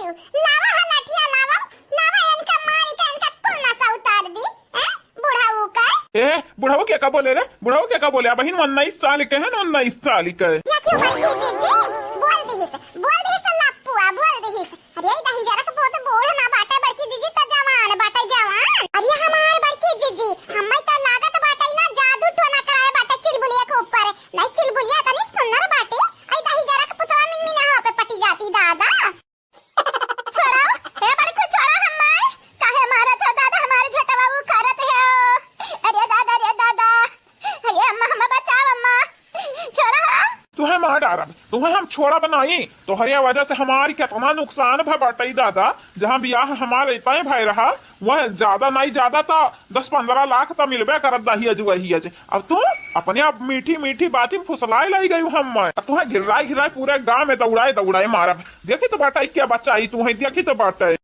बाटू लावा हा लाठिया लावा लावा इनका मार के इनका कुल नसा उतार दी हैं बुढ़ाऊ का। ए बुढ़ाऊ क्या का बोले रे? बुढ़ाऊ क्या का बोले? बहिन 19 साल के है ना 19 साल के। या क्यों बड़की जीजी बोल दी से लप्पुआ बोल दी से। अरे दही जरा तो बहुत बूढ़ ना बाटे बड़की जीजी त जवान बाटे जवान। अरे हमार बड़की जीजी हम्मे त लागत बाटे ना जादू टोना कराए बाटे चुलबुलिया के ऊपर। नहीं चुलबुलिया तनी सुंदर बाटे। आई दही जरा के पुतवा मिन ना पे पटी जाती दादा। छोड़ो ए बड़को छोड़ो हम्मे काहे मारा था दादा हमारे छोटा बाबू करत है। अरे दादा अरे अम्मा हमें बचाओ अम्मा छोड़ो। तुम्हें मार डारा तुम्हें हम छोड़ा बनाई तो हरिया वजह से हमारी कितना नुकसान भा बाटई दादा। जहाँ ब्याह हमारे इतना भाई रहा वह ज्यादा नहीं ज्यादा था 10-15 लाख तो मिलबे करत दही अजुही अज। अब तू अपने आप मीठी मीठी बातें फुसलाए लाई गई हम तुम्हें घिराई पूरे गांव में दौड़ाए मारा। देखी तो बाटा क्या बच्चा आई तू देखी तो बाटा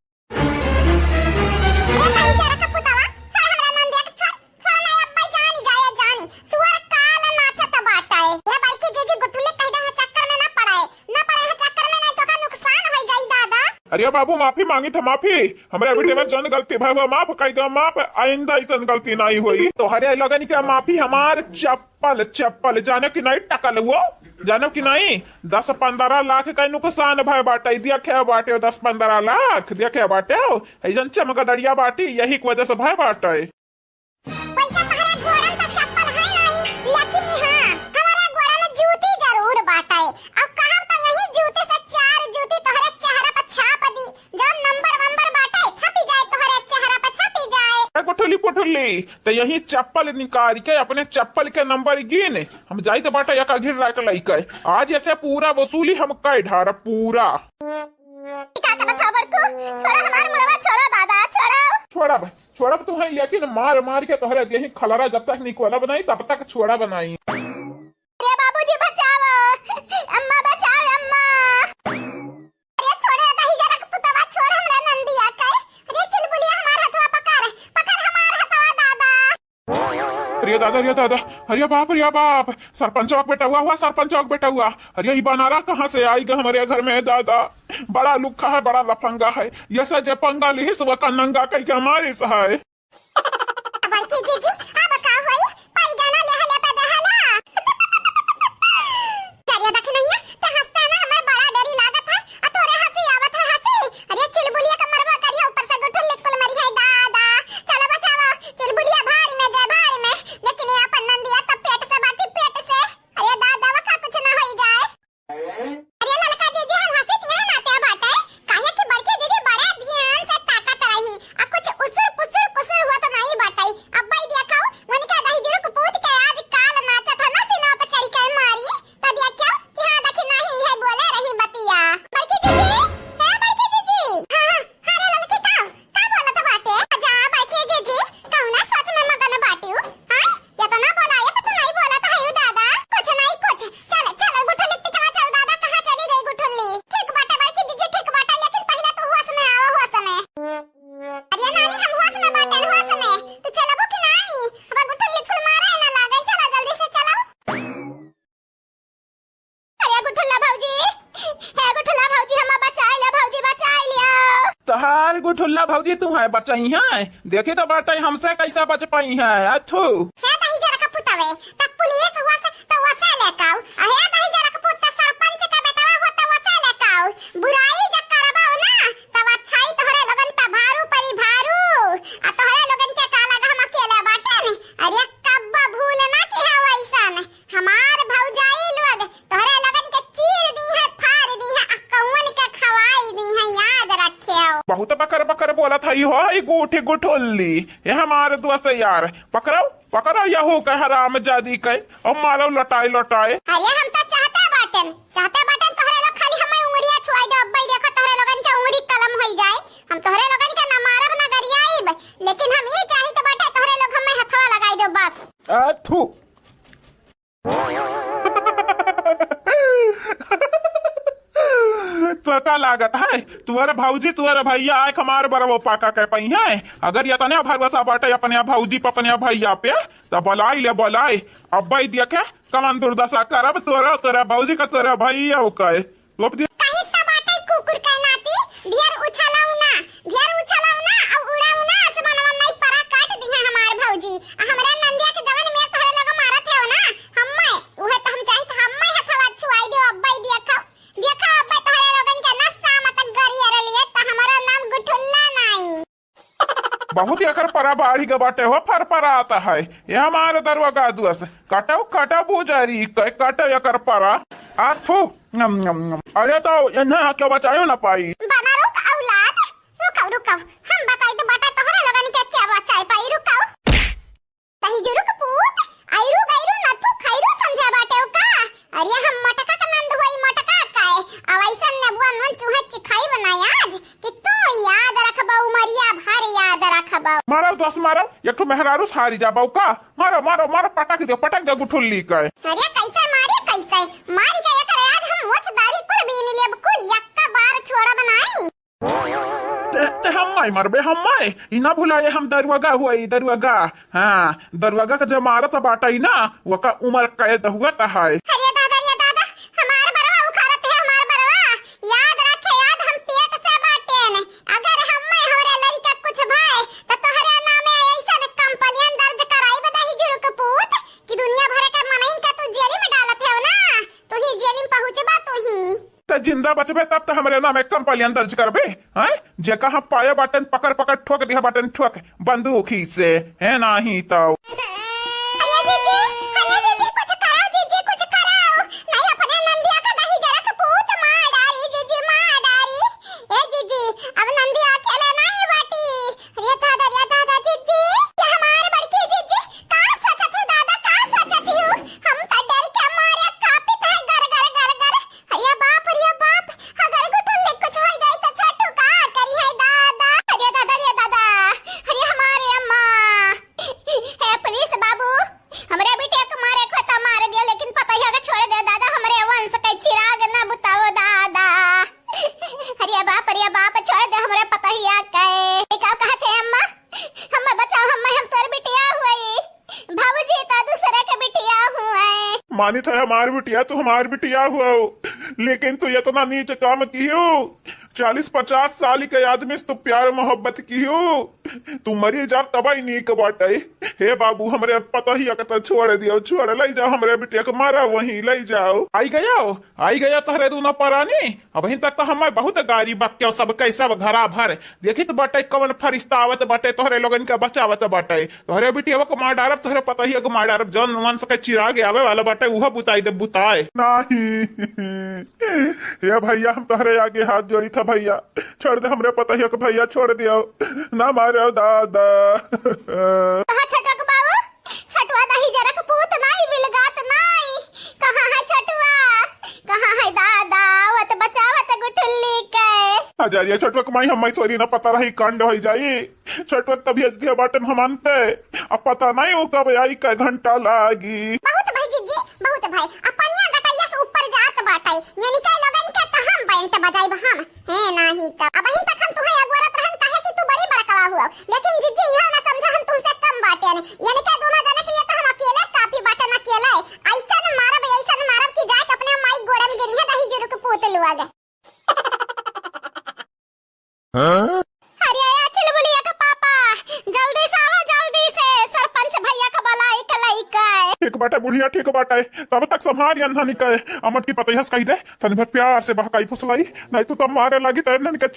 अरे बाबू माफी मांगी था माफी हमारे बेटे में जन गलती भाई वो माफ कर दो माफ आइंदा ऐसा गलती नहीं हुई तो हरे लगन क्या माफी हमारे चप्पल जाने की नहीं टकल हुआ जानो कि नहीं 10-15 लाख का नुकसान भाई बाटे देखे बाटे 10-15 लाख देखे बाटे ऐसा चमकदड़िया बाटी यही की वजह से भाई बाटे। तो यही चप्पल निकाल के अपने चप्पल के नंबर गिन हम जाई तो बाटा या घिर रख लइके आज ऐसे पूरा वसूली हम कई ढार पूरा। छोड़ा तुम्हें लेकिन मार के तोहरे यही खलरा जब तक निकोला बनाई तब तक छोड़ा बनाई। अरे बाबूजी बचाओ अम्मा बचाओ अम्मा। अरे छोड़ दही जरा के पुतवा छोड़ हमरा नंदिया के। अरे चुलबुलिया हमार हथवा पकड़ हमार हथवा दादा। अरे दादा अरे बाप सरपंच बेटा हुआ अरे बनारा कहाँ से आई गा हमारे घर में दादा। बड़ा लुखा है बड़ा लफंगा है ये सब जे पंगा लिहिस वो का नंगा कह के हमारे सहाय। बड़की जीजी अब का होई पाई गाना ले हले पे दहला। चलिए देख नहीं है ते हंसता ना हमें बड़ा डरी लागत है आ तोरे हंसी आवत है हंसी। अरे चुलबुलिया का मरवा करिया ऊपर से गुठल लिखल मरी है दादा। चलो बचाओ चुलबुलिया भारी में लेकिन ये अपन नंदिया तब पेट से बाटी पेट से। अरे दादा वो का कुछ ना हो जाए। अरे ललका जीजी हम हंसित यहां नाते बाटे काहे की बड़की जीजी बड़े ध्यान से ताकत रही आ कुछ कुसुर हुआ तो नहीं बाटाई। अब भाई देखाओ मन के दही जरूर कपूत के आज काल नाचा था ना सीना पे चढ़ के मारी तब देखो कि हां देखी नहीं है बोले रही बतिया। बड़की जीजी है बड़की जीजी हां अरे ललकी का बोला था बाटे जा बड़की जीजी कहू ना सच में मगन बाटियो हां ये तो ना बोला ये तो नहीं बोला था हयू दादा कुछ नहीं कुछ। चल गुठली पिछवा चल दादा कहां चली गई गुठली। ठीक बाटे बड़की जीजी ठीक बाटे लेकिन पहले तो होश में आओ होश में। अरे नानी हम होश में बाटे होश में तो चलबो कि नहीं अब गुठली कुल मारे ना लागे चला जल्दी से चलो। अरे गुठला भौजी हम बचा लिया। तहार गुठुल्ला भौजी तू है बचाई है देखे तो बाटा हमसे कैसा बच पाई है अथू। है दही जरा का पुतवे तब पुलिस हुआ तो वसा लेकाओ। है दही जरा का पुत सरपंच का बेटा होता वसा लेकाओ। बुराई जब करबाओ ना तब अच्छाई तोहरे लगन पे भारू परी भारू आ तोहरे लगन के काला हम अकेले बाटे ने। अरे कब्बा भूल ना कि है वैसन हमार भौजाई लोग तोहरे लगन के चीर दी है फाड़ दी है कौन के खवाई दी है याद रखियो। बहुत बकर बोला था ये गुठुल्ली ये हमारे दोस्त यार पकड़ो यहू कह हराम जादी कह और मारो लटाए। अरे हम तो चाहते बाटन तोहरे लोग खाली हमें उंगलियां छुआई दो। अब्बई देखो तोहरे लोगन के उंगली कलम होई जाए हम तोहरे लोगन के ना मारब ना गरियाईब लेकिन हम ये चाही तो बाटे तोहरे लोग हमें हथवा लगाई दो बस। अथू तो का लागत है तुम्हारे भौजी तुम्हारे भैया आए हमारे बरवो पाका कह पाई है। अगर ये तने भरवसा बाटे अपने भौजी पे अपने भैया पे तो बोलाई अब भाई देखे कमन दुर्दशा करब तोरा भौजी का तोरा भैया कहे कुकुर का नाती ढेर बहुत ही अकर परा बाढ़ी के बाटे हो फर परा आता है ये हमारे दरवाजा दुआस कटो कटो बुजारी कटो अकर परा आथो अरे तो यहाँ क्या बचायो ना पाई बना रुक औलाद रुकाओ रुकाओ हम बताई तो बता तोहरा लगन के क्या बचाई पाई रुकाओ तही जो रुक पूत आइरू गइरू न तू खैरू समझा बाटे ओ का अरे हम मटका का नंद होई मटका काए अब ऐसन ने बुआ नन चूहे चिखाई बनाई आज कि तू याद रखबा उमरिया भर याद रखबा मारो दस मारो एक तो मेहरारू सारी जा बाऊ का मारो मारो मारो पटक दे गुठुल्ली का अरे कैसे मारी गया करे आज हम मोच दारी कुल बीन लिए कुल यक्का बार छोड़ा बनाई ते हम माई मरबे हम माई इना भुलाए हम दरवाजा हुआ दरवाजा हाँ दरवाजा का जब मारा था बाटा ही ना वो का उम्र कैद हुआ था है अरे दादा हमार बरवा उखाड़त है हमार बरवा याद रखे याद हम पेट से बाटे ने अगर हम में होरे लड़का कुछ भाई तो तोहरे नामे ऐसा कंप्लेन दर्ज कराई बदाही जुरु कपूत कि दुनिया भर के मनइन का तू जेल में डालत है ना तू ही जेल में पहुंचबा तू ही तो जिंदा बचबे तब तो हमारे नाम एक कंप्लेन दर्ज करबे हैं जे कहां पाए बटन पकड़ ठोक दिया बटन ठोक बंदूक ही से है नहीं तो अरे जीजी कुछ कराओ जीजी कुछ कराओ नहीं अपने नंदिया का दही जरा कपूत मार डारी जीजी मार डारी ए जीजी अब नंदिया अकेले नहीं बाटी अरे दादा जीजी ये हमारे बड़की जीजी का सचत है दादा का सचत हूं हम का डर के मारे कापित है गर अरे बाप अगर गुटुल्ले कुछ हो जाए तो छोटू का करी है दादा अरे हमारे अम्मा है पुलिस बाबू हमरे बेटे को मारे को तो मार दियो लेकिन पता ही छोड़ दे दादा हमरे वंश के चिराग ना बुताओ दादा अरे बाप छोड़ दे हमरे पता ही आ के का कहते अम्मा हम बचाओ हम तोर बिटिया हुई बाबूजी तो दूसरे के बिटिया हुए मानी था हमारी बिटिया तो हमारी बिटिया हुआ लेकिन तू इतना नीच काम की हो 40-50 साल के आदमी से तो प्यार मोहब्बत की हो तू मरी जा तबाही नहीं कबाटे हे बाबू हमरे पता ही अकता छोड़ दियो छोड़ ले जाओ हमरे बिटिया को मारा वहीं ले जाओ आई गया तहरे दूना परानी अब तक तो हमें बहुत गारी बक्के सब कैसा घरा भर देखी तो बटे कवन फरिश्ता आवत बटे तोहरे लोगन के बचावत बटे तोहरे बिटिया को मार डारब तोहरे पता ही मार डारब जन वंश के चिराग आवे वाला बटे वह बुताई दे बुताए नहीं ये भैया हम तोहरे आगे हाथ जोड़ी था भैया छोड़ दे हमरे पता ही भैया छोड़ दियो ना मारो दादा छटुआ दही जरा कपूत नहीं विलगात नहीं कहां है छटुआ कहां है दादा वत बचावत गुठुल्ली के हजारिया छटुआ कमाई हम सोरी ना पता रही कांड हो जाई छटुआ तबीयत के बटन हमनते अब पता नहीं हो कब आई का घंटा लागी बहुत भाई जीजी बहुत भाई अपनिया गटैया से ऊपर जात बाटै ये निकल लगन के त हम बैंट बजाइब हम है नहीं त अब ही तक हम तुहे अगवरत रहन काहे कि तू बड़ी बड़कवा हुआ लेकिन जीजी यह ना समझा हम तुमसे कम बाटे ने ये निकल दोनों जने के लिए तो हम अकेले काफी बाटे न अकेले ऐसा न मारब कि जाके अपने माई गोड़म गिरी है दही जुरु के पूत लुआ गए अरे आया चुलबुलिया का पापा जल्दी से आओ जल्दी से सरपंच भैया का बलाई कलाई का ठीक बाटे बुढ़िया ठीक बाटे तब तक संभाल अंधा निकले अमट की पतैया से कही दे तनी भर प्यार से बहकाई फुसलाई नहीं तो तब मारे लगी तो इन्हें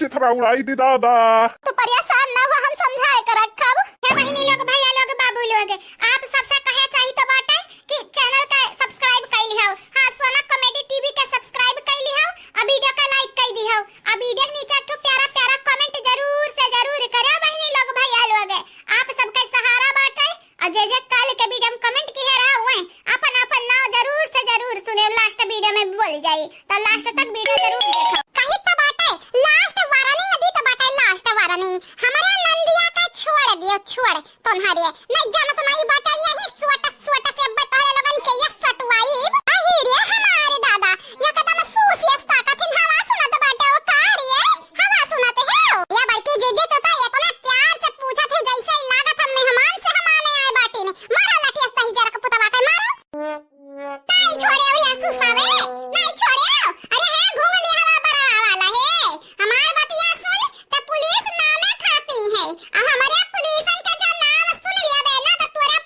चिथरा उड़ाई दी दादा तो परेशान ना हो हम समझाए कर रखब हे बहिनी लोग भैया लोग बाबू लोग आप सबसे कहे चाहिए तो बाटे कि चैनल का सब्सक्राइब कर लिहो हां सोना कॉमेडी टीवी के सब्सक्राइब कर लिहो और वीडियो का लाइक कर दिहो और वीडियो के नीचे तो प्यारा कमेंट जरूर से जरूर करो बहिनी लोग भैया लोग आप सबका सहारा बाटे और जे काल के वीडियो में कमेंट किए रहा हुए अपन नाम जरूर से जरूर सुने लास्ट वीडियो में बोल जाई तो लास्ट तक वीडियो जरूर देखो कहीं तो बाटे लास्ट वार्निंग दी तो बाटे लास्ट वार्निंग हमारे नंदिया का छोड़ दियो छोड़ तोन्हारे नहीं जानत नहीं बाटे यही स्वट से बताए लोगन के ये सटवाई अहिरे हमारे दादा ये कदम सूसी ताकत हवा सुनत बाटे ओ कार्य हवा सुनते हो या बल्कि जीजी तो इतना प्यार से पूछा थे जैसे लागत हम मेहमान से हमाने आए बाटी ने मारा लाठी सही जरा का पुता बाटे मारो नहीं छोड़े या सुसावे नहीं छोड़े अरे है घूंग लिया हवा बड़ा वाला है हमार बतिया सुन तो पुलिस नामे खाती है और हमारे पुलिसन का जो नाम सुन लिया बे ना तो तोरा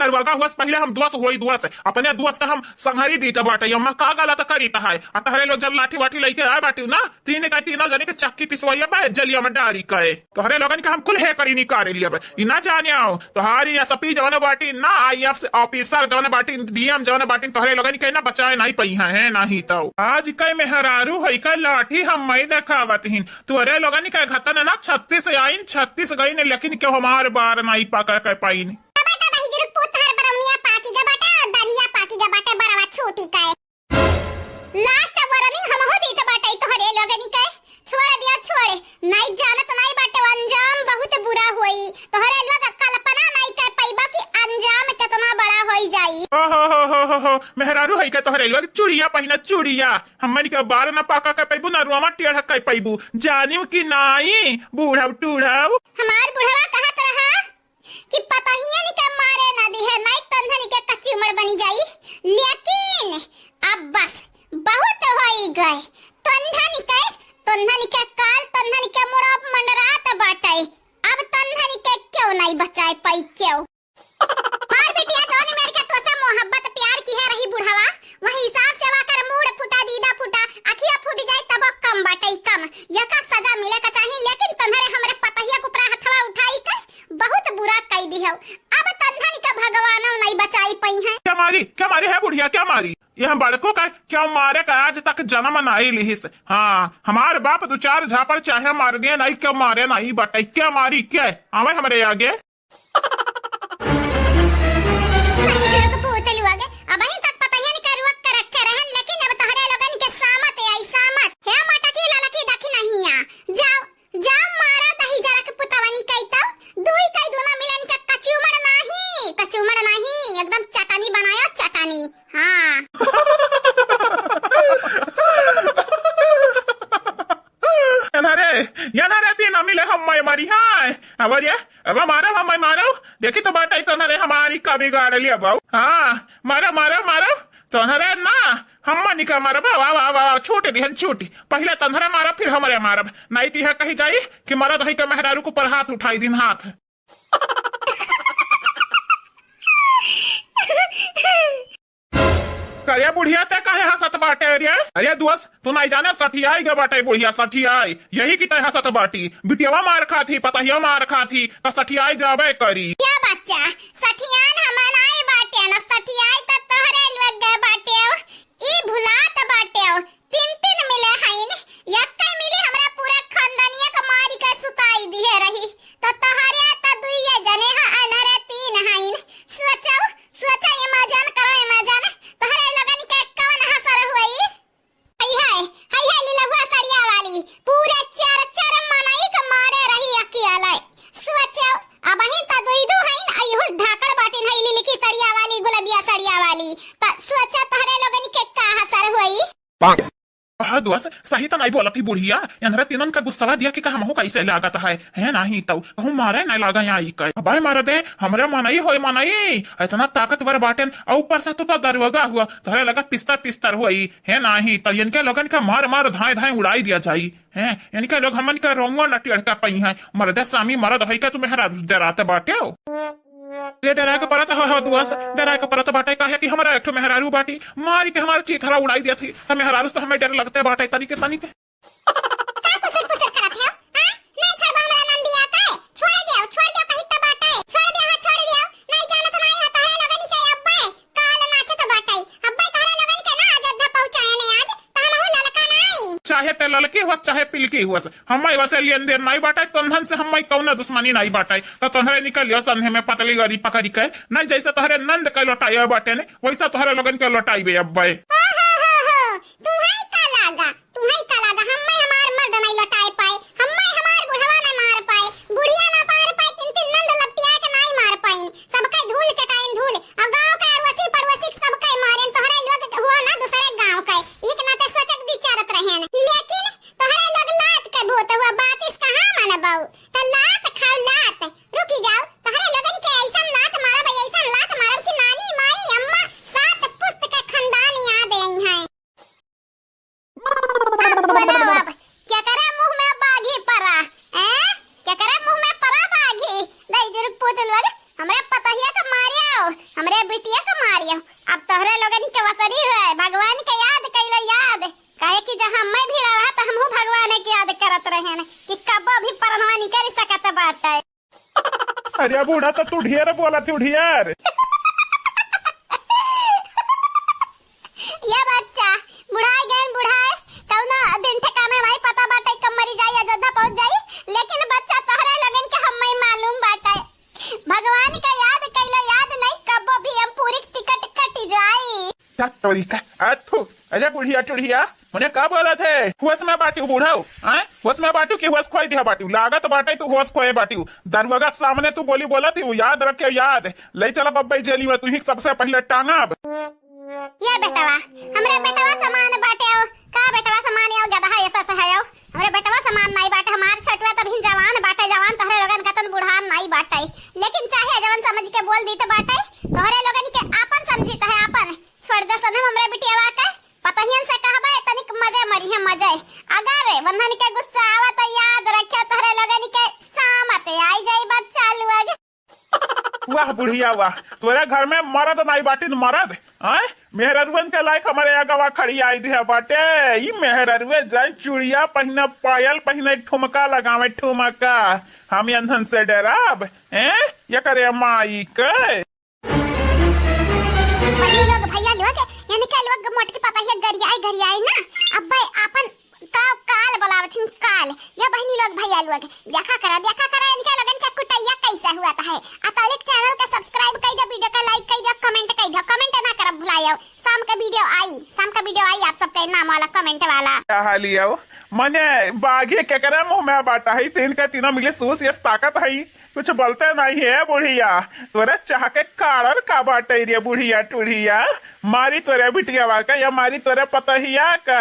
दरवाजा हुआ पहले हम दुआ से हुई दुआ से अपने दुआ से हम संघरी दी बाटे हम का गलत करी है आ तहरे लोग जब लाठी वाठी लेके आए बाटी ना तीन का तीनों जने के चक्की पिसवाइया बा जलिया में डाली कहे तोहरे लोगन के हम कुल है करी नहीं करे लिया इना जाने आओ तोहारी एसपी जवन बाटी ना आईएएफ ऑफिसर जवन बाटी डीएम जवन बाटी तोहरे लोगन के ना बचाए नहीं पई है नहीं तो आज कई मेहरारू है का लाठी हम मई देखावत ही तोहरे लोगन के घतन ना 36 आइन 36 गई लेकिन क्यों हमार बार नहीं पका के पाई छोटी का लास्ट वार्निंग हम हो दी तो बाटे तो हरे लोगन के छोड़ दिया छोड़े नहीं जानत नहीं बाटे अंजाम बहुत बुरा होई तो हरे लोग कल्पना नहीं कर पाइबा कि अंजाम कितना बड़ा होई जाई हो मेहरारू है के तोहरे लोग चूड़िया पहिना चूड़िया हमन के बार ना पाका के पाइबू ना रुआ टेढ़ा के पाइबू जानिम कि नहीं बूढ़ा टूढ़ाव हमार बुढ़वा कहत रहा कि पता ही नहीं के मारे ना दी है नहीं तंधनी के कच्ची उम्र बनी जाई लेकिन अब बस बहुत होई गए तंधनी के काल तंधनी के मुड़ाप मंडरात बाटे अब तंधनी के क्यों नहीं बचाए पाई क्यों मार बेटिया जौन मेरे के तो से मोहब्बत प्यार की है रही बुढ़ावा वही हिसाब से वाकर मूड फुटा दीदा फुटा अखिया फूट जाए तब कम बाटे कम यका सजा मिले का चाहिए लेकिन तंधरे हमरे पतहिया कुपरा हथवा उठाई कर बहुत बुरा कई दी है अब तंधनी का भगवान नहीं बचाई पई है क्या मारी है बुढ़िया क्या मारी यह बड़कों का क्यों मारे का आज तक जन्म नहीं लिहिस हाँ हमारे बाप दो चार झापड़ चाहे मार दिए नहीं क्यों मारे नहीं बटाई क्या मारी क्या आवे हमारे आगे एकदम चटानी बनाया चटानी हाँ याना तीन मिले हम मारी हाय अब अब मारो देखी तो बात तो हमारी का बिगाड़ लिया बाबू हाँ मारो तो ना हम निका मारब वाह छोटे दिहन छोटी पहले तंधरा मारब फिर हमारे मारब नहीं तीह कही जाई कि मरद है के मेहरारू को पर हाथ उठाई दिन हाथ अरे बुढ़िया ते काहे हंसत बाटे अरे दोस्त तू नहीं जाने सठियाई गे बाटे बुढ़िया सठियाई यही की तय हंसत बाटी बिटियावा मार खा थी पतहिया मार खा थी तो सठियाई जाबे करी क्या बच्चा सठियान हमन आई बाटे ना सठियाई त तोहरे लग गए बाटे ई भुलात बाटे तीन मिले हईन यक्का मिली हमरा पूरा खानदानिया का मारी का सुताई दी है रही तो तोहरे त दुइये जने हा अनरे तीन हईन सोचा ये मजान करो मजान तोहरे लगन के कौन हसर हुई हाय लीलहुआ सरिया वाली पूरे चार मनाई के मारे रही अकेले सोचो अब ही त दुइदो हईन अइहुस ढाकड़ बाटिन हई लिलकी सरिया वाली गुलबिया सरिया वाली त सोचा तोहरे लगन के का हसर हुई हाँ दोस्त सही तो नहीं बोला थी बुढ़िया अंदर तीनों का गुस्सा दिया कि हम कैसे लागत है नहीं तो कहूँ मारे नहीं लागा यहाँ कहे भाई मार दे हमरे मनई हो मनई इतना ताकतवर बाटेन और ऊपर से तो दरवाजा हुआ तो लगा पिस्तर हुई है नहीं तो इनके लोगन का मार धाए उड़ाई दिया जाये है इनके लोग हमन का रोंगो न टेढ़का पई है मरदे सामी मरद है का तुम्हें डराते बाटे ये डरा के परत हो दुआस डरा के परत बाटे काहे कि हमरा एक मेहरारू बाटी मारी के हमारा चीथरा उड़ाई दिया थी हम मेहरारू तो हमें डर लगते बाटे तरीके का पुसर करत है हां नहीं छोड़ हमरा नंदिया का छोड़ दियो कहीं त बाटे छोड़ दियो नहीं जाने तो नहीं होता है लगन के अब्बा काल नाचत बाटे अब्बा तोहरे लगन के ना अयोध्या पहुंचाए ने आज त हम हो ललका नहीं चाहे ते ललकी हुआ चाहे पिलकी हुआ हम वैसे लेन देन नहीं बाटे तंधन से हम कौन दुश्मनी नहीं बाटे तो तोहरे निकलियो संधे में पतली गरी पकड़ी के नहीं जैसे तोहरे नंद के लौटाई बाटे ने वैसा तोहरे लगन के लौटाई बे अब्बा तुम्हें का लागा हम हमार मर्द नहीं लौटाए पाए हम हमार बुढ़वा नहीं मार पाए बुढ़िया ना मार पाए तीन नंद लपटिया के नहीं मार पाई सबके धूल चटाइन धूल और गांव के अड़वसी पड़ोसी सबके मारे तोहरे लोग हुआ ना दूसरे गांव के एक नाते सोचक विचारत रहे लेकिन तोहरे लोग लात के भूत हुआ बात इस कहां मानबाऊ त लात खाओ लात रुकी जाओ तोहरे लोगन के ऐसन लात मारब कि नानी माई अम्मा सात पुस्त के खानदान याद आई है भी परनवा नहीं कर सकत बाटे। अरे बूढ़ा तो तू ढेर बोला तू ढेर। ये बच्चा बुढ़ाई गए बुढ़ाई कौना दिन ठिकाने भाई पता बाटे कब मरी जाई अयोध्या पहुंच जाई, लेकिन बच्चा तहरे लगन के हम मालूम बाटे भगवान का याद कैलो याद नहीं कब भी हम पूरी टिकट कट जाई। क्या तरीका अथु अरे बुढ़िया टुढ़िया मुझे का बोला थे होश में बाटी बूढ़ाऊ हैं होश में बाटू की होश खोई दिया बाटी लागत बाटे तू होश खोए बाटी दरवाजा के सामने तू बोली बोला थी याद रखे याद ले चला बब्बई जेली में तू ही सबसे पहले टांगब। ये बेटवा हमरे बेटवा समान बाटे हो का बेटवा समान हो गधा ऐसा से है हमरे बेटवा समान नहीं बाटे हमार छटवा तभी जवान बाटे जवान तोहरे लोगन कतन बुढ़ान नहीं बाटे, लेकिन चाहे जवान समझ के बोल दी तो बाटे तोहरे लोगन के आपन समझी तो है आपन छोड़ दे सनम हमरे बिटियावा के पतहियन से कहबे तनिक मजे मरी है मजे अगर वंदन के गुस्सा आवा तो याद रखियो तोहरे लोगन के सामत आई जाई बात चालू आगे। वाह बुढ़िया वाह तोरे घर में मरद नहीं बाटी मरद हैं मेहररुवन के लायक हमारे अगवा खड़ी आई दी है बाटे ई मेहररुवे जाए चूड़िया पहने पायल पहने ठुमका लगावे ठुमका हम अंधन से डराब हैं ये करे माई के लोग भैया लोग यानी के लोग मोट के पता है गरियाई ना अब भाई अपन काल बोलावथिन काल या बहनी लोग भैया लोग देखा करा इनके लगन का कुटैया कैसा हुआ था है अतालिक चैनल का सब्सक्राइब कर दे वीडियो का लाइक कर दे कमेंट ना कर भुलायो शाम का वीडियो आई आप सबका नाम वाला कमेंट वाला क्या हालियो मने बागी के करे मुंह में बाटा है तीन के तीनों मिले सूस ये ताकत है कुछ बोलते नहीं है बुढ़िया तोरे चाह के काड़र का बाटे रे बुढ़िया टुढ़िया मारी तोरे बिटिया वाका या मारी तोरे पतहिया का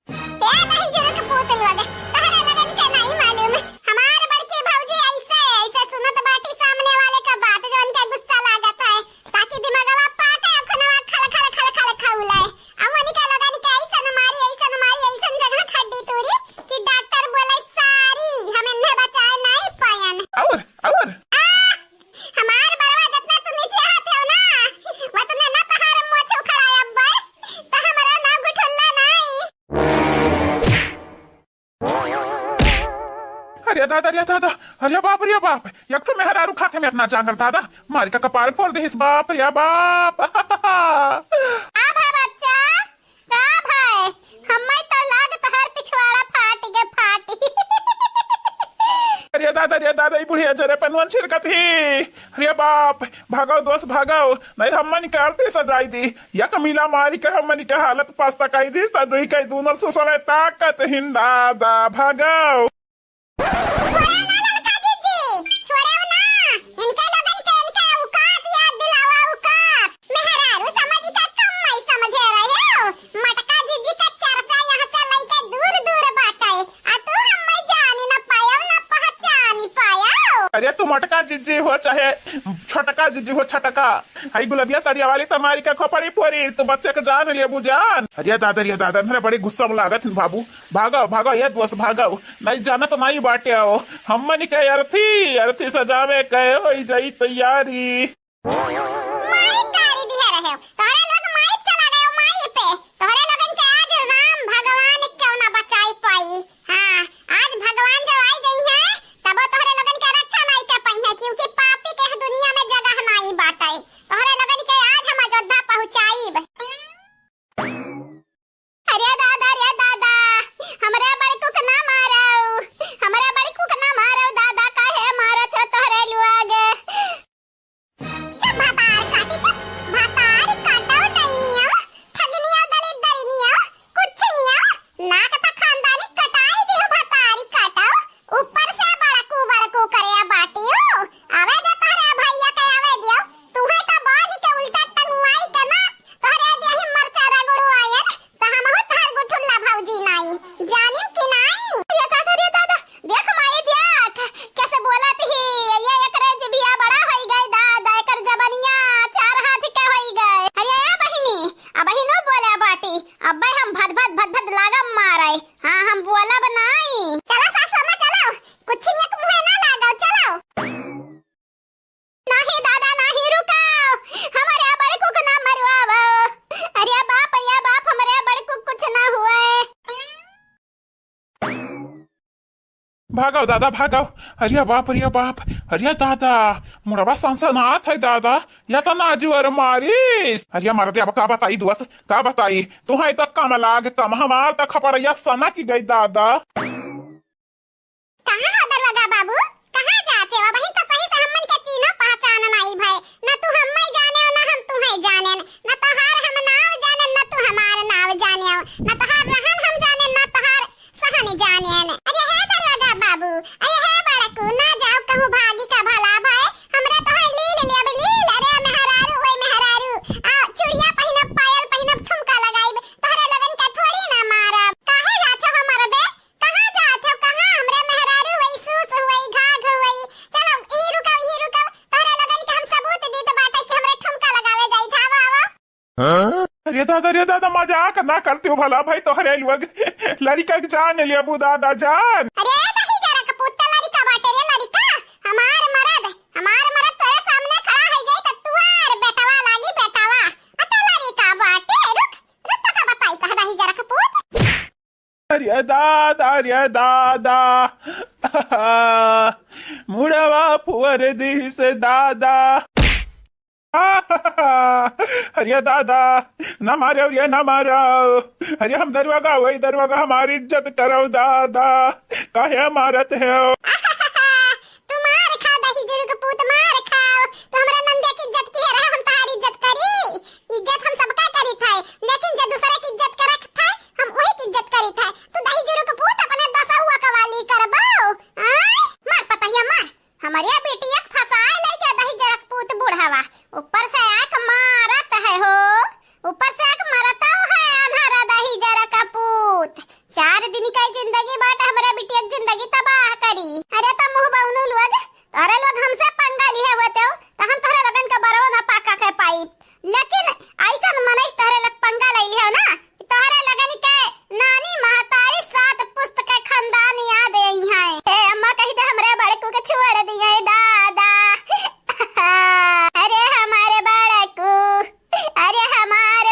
क्या नहीं जरा के पोतल वाले तहरे लगन के नहीं मालूम हमारे बड़के भौजी ऐसे सुनत बाटी सामने वाले का बात जो उनका गुस्सा लागत है ताकि दिमागवा पाटे अखनवा खल खौलाए अवनी के लगन के ऐसन मारी ऐसन जगह खड्डी तोड़ी कि डॉक्टर बोले सारी हम इन्हें बचाए नहीं पायन और हमार बड़वा जितना तुम नीचे हाथ हो ना वो तुमने ना तहार मोछ उखड़ाया अब्बा तो हमारा ना गुठल्ला नहीं। अरे दादा अरे बाप एक तो मेहरारू खाते में इतना जांगर दादा मारी का कपार फोड़ दे इस बाप रे बाप अब है बच्चा कब है हम्मे तो लाग तहर पिछवाड़ा फाटी अरे दादा ये बुढ़िया जरे पनवन छिड़कत ही अरे बाप भागो दोस्त भागो नहीं हम मन करते सजाई दी या कमीला मारी के हम मन के हालत पास्ता काई दी ता दुई के दोनों से समय ताकत हिंदा दा भागो अरे तू मोटका जिज्जी हो चाहे छोटका जिज्जी हो छटका हाई गुलबिया सरिया वाली तुम्हारी का खोपड़ी पोरी तू बच्चे के जान ले बुजान अरे दादा मेरे बड़ी गुस्सा में लागत बाबू भागो ये दोस्त भागो नहीं जाना तो नहीं बाटे हो हम मन के अर्थी सजावे कहे हो जाई तैयारी चुप भागो दादा भागो। अरे बाप अरे दादा मुड़वा सनसनात है दादा, या तो नाजुअर मारिस। अरे मरदे अब का बताई दुआस का बताई, तुम्हें तक कम लाग कम हमार तक खपड़िया सना की गई दादा। कहाँ हो दरवाजा बाबू, कहाँ जाते हो? वहीं तो सही से हमन के चीनो पहचान नहीं भाई, न तू हमें जाने न हम तुम्हें जाने, न तोहार हम नाव जाने न तू हमार नाव जाने, न तोहार रहन हम जाने न तोहार सहन जाने। अरे हे दरवाजा बाबू, अरे हे बड़कू, ना जाओ कहूँ भागी का भला भाई, हमरे तो है लील लिया लील। अरे मेहरारू होय मेहरारू, आ चूड़िया पहिनब पायल पहिनब ठुमका लगाई, तोहरे लगन के थोड़ी ना मारब। काहे जाते हो मरदे, कहाँ जाते हो? कहाँ हमरे मेहरारू होई सूस होई घाघ होई, चलो ई रुकव तोहरे लगन के हम सबूत दीत बाटे कि हमरे ठुमका लगावे जाई था। आवा अरे दादा मजाक ना करते हो भला भाई, तोहरे लोग लड़का के जान लिया बू दादा जान। अरे दही जरा कपूत लड़का बाटे रे लड़का, हमार मरद तेरे सामने खड़ा है जाई त तुआर बेटवा लागी बेटवा, अत लड़का बाटे। रुक तो का बताई कह दही जरा कपूत। अरे दादा मुड़वा फुअर दी से दादा। अरे दादा ना मारो ये ना मारो, अरे हम दरवाजा वही दरवाजा हमारी इज्जत करो दादा, काहे मारत है? तुम्हारे खा दही जरूर कपूत मार खाओ, तो हमरा नंदे की इज्जत की रहे, हम तुम्हारी इज्जत करी। इज्जत हम सबका करी था, लेकिन जो दूसरे की इज्जत करत था हम वही की इज्जत करी था। तो दही जरूर कपूत अपने दसा हुआ कवाली करबाओ। मार पतैया मार, हमारे बेटी एक फसाए लेके दही जरूर कपूत बुढ़ावा, ऊपर से आक मारत है हो, ऊपर से आक मारता है अनहरा दही जरा कपूत। 4 दिन का जिंदगी बाट हमारा बिटिया की जिंदगी तबाह करी। अरे तो मुंह बाउनु लोग, तारे लोग हमसे पंगा लिए हुए तो हम तारे लगन का बरो ना पाका के पाई, लेकिन ऐसा मने तारे लग पंगा लई है ना, तारे लगन के नानी महतारी 7 पुस्त के खानदान याद आई है। ए अम्मा कही तो हमरे बड़कू के छोड़ दिए दादा। अरे हमारे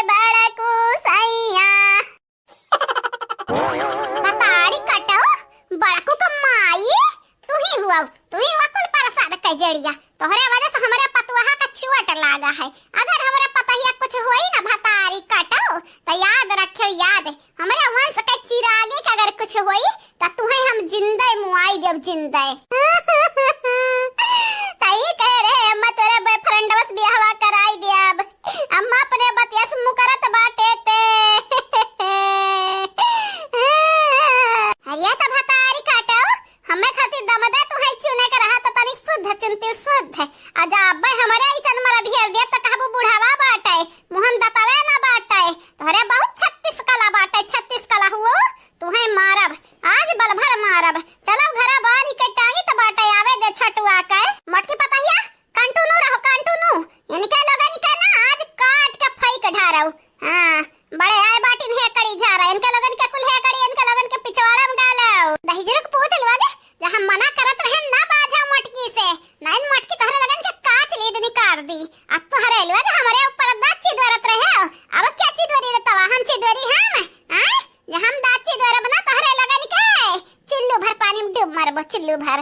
बड़कू सैया बतारी कटो, बड़कू का माई तू ही हुआ कुल प्रसाद के जड़िया, तोहरे वजह से हमारे पतुहा का चोट लागा है। अगर हमारे पतहिया कुछ होई ना भतारी कटो तो याद रखियो, याद हमारे वंश के चिरागे के अगर कुछ होई तो तुम्हें हम जिंदे मुआई देव जिंदे। सही कह रहे अम्मा, तेरे बॉयफ्रेंड बस बियाहवा कराई दे अब, अम्मा अपने बतिया से मुकरत बाटे ते। हरिया तो भतारी काटो, हमें खातिर दम दे तुम्हें चुने के रहा तो तनिक शुद्ध चुनती शुद्ध। अजाब हमारे ऐसा मरा ढेर देव तो कहबू बुढ़ावा बाटे, मुहम दतावे ना बाटे, तोहरे बहुत 36 कला बाटे, 36 कला हुओ, तुम्हें मारब आज बल भर मारब। चलो घरा बानी के टांगी तो बाटे आवे दे छटुआ के मटकी पतहिया कंटूनू रहो कंटूनू, यानी के लोगन के ना आज काट के फेंक ढारौ। हां बड़े आए बाटी ने कड़ी जा रहा, इनके लोगन के कुल है कड़ी, इनके लोगन के पिछवाड़ा में डालो। दही जरूर पूत लवागे जहां मना करत रहे ना बाजा मटकी से, ना इन मटकी तोहरे लगन के काच लीद निकाल दी। अब तो हरे लवागे हमारे ऊपर दाची दरत रहे हो, अब क्या चीज दरी तवा हम चीज दरी हम हैं, जे हम दाची दर बना तोहरे लगन के चुल्लू भर पानी में डूब मारबो, चुल्लू भर।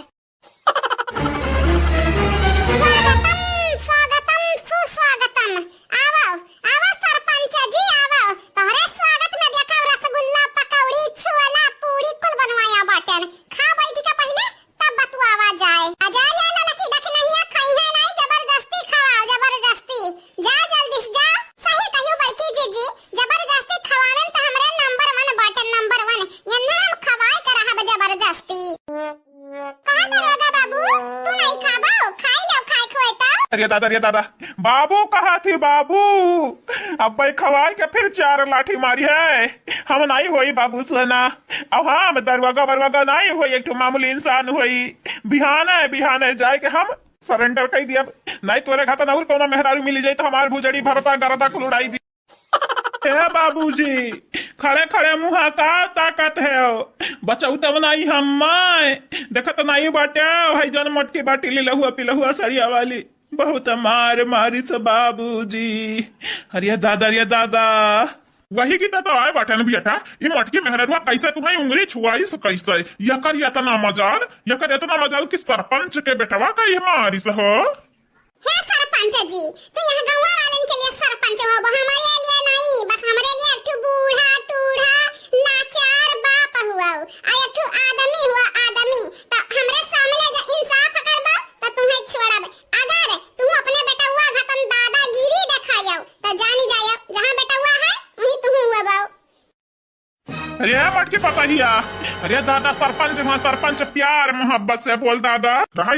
स्वागतम सुस्वागतम, आओ सरपंच जी आओ, तोहरे स्वागत में देखा रसगुल्ला पकौड़ी छोला पूरी कुल बनवाया बाटन, खा बैठी का पहले तब बतुआवा जाए। अजार या ललकी देख नहीं खाई है नहीं, जबरदस्ती खाओ जबरदस्ती, जा जल्दी से जाओ। सही कहियो बड़की जीजी, जबरदस्ती खवावे त हमरे नंबर 1 बाटन, नंबर 1 ये नाम खवाए कर रहा जबरदस्ती। कहां दरोगा बाबू तू नहीं खाबो, खाई लो खाई खोए तो। अरे दादा बाबू कहा थी बाबू, अब भाई खवाई के फिर 4 लाठी मारी है, हम नहीं होई बाबू सोना। अब हम दरवागा नहीं होई, एक मामूली इंसान होई। बिहाने जाए के हम सरेंडर कर दिया, नहीं तोरे खाता ना कोनो मेहरारू मिली जाए तो हमार भुजड़ी भरता गरता कुल उड़ाई दी। हे बाबूजी खड़े मुहा का ताकत है, बचाऊ तब नहीं हम देखत नहीं बाटे, भाई जन मटकी बाटी ले लहुआ पिलहुआ सरिया वाली बहुत मार मारी से बाबूजी। अरे दादा वही की तो आए बाटे न बेटा, ये मटकी मेहररुआ कैसे तुम्हें उंगली छुआई से कैसे यकर इतना मजाल कि सरपंच के बेटवा का ये मारिस हो। हे सरपंच जी, तो यहाँ गाँव वालन के लिए सरपंच हो, हमारे लिए नहीं, बस हमारे लिए एक ठो बूढ़ा टूढ़ा लाचार बाप हुआ आ एक ठो आदमी हुआ आदमी, तो हमरे सामने जो इंसाफ करबा तो तुम्हें छोड़ब। अगर तुम अपने बेटा हुआ घतन दादागिरी दिखायो तो जानी जाय जहाँ बेटा हुआ है वहीं तुम हुआ बाओ। अरे मटकी पता ही आ, अरे दादा सरपंच वहाँ सरपंच प्यार मोहब्बत से बोल दादा रहा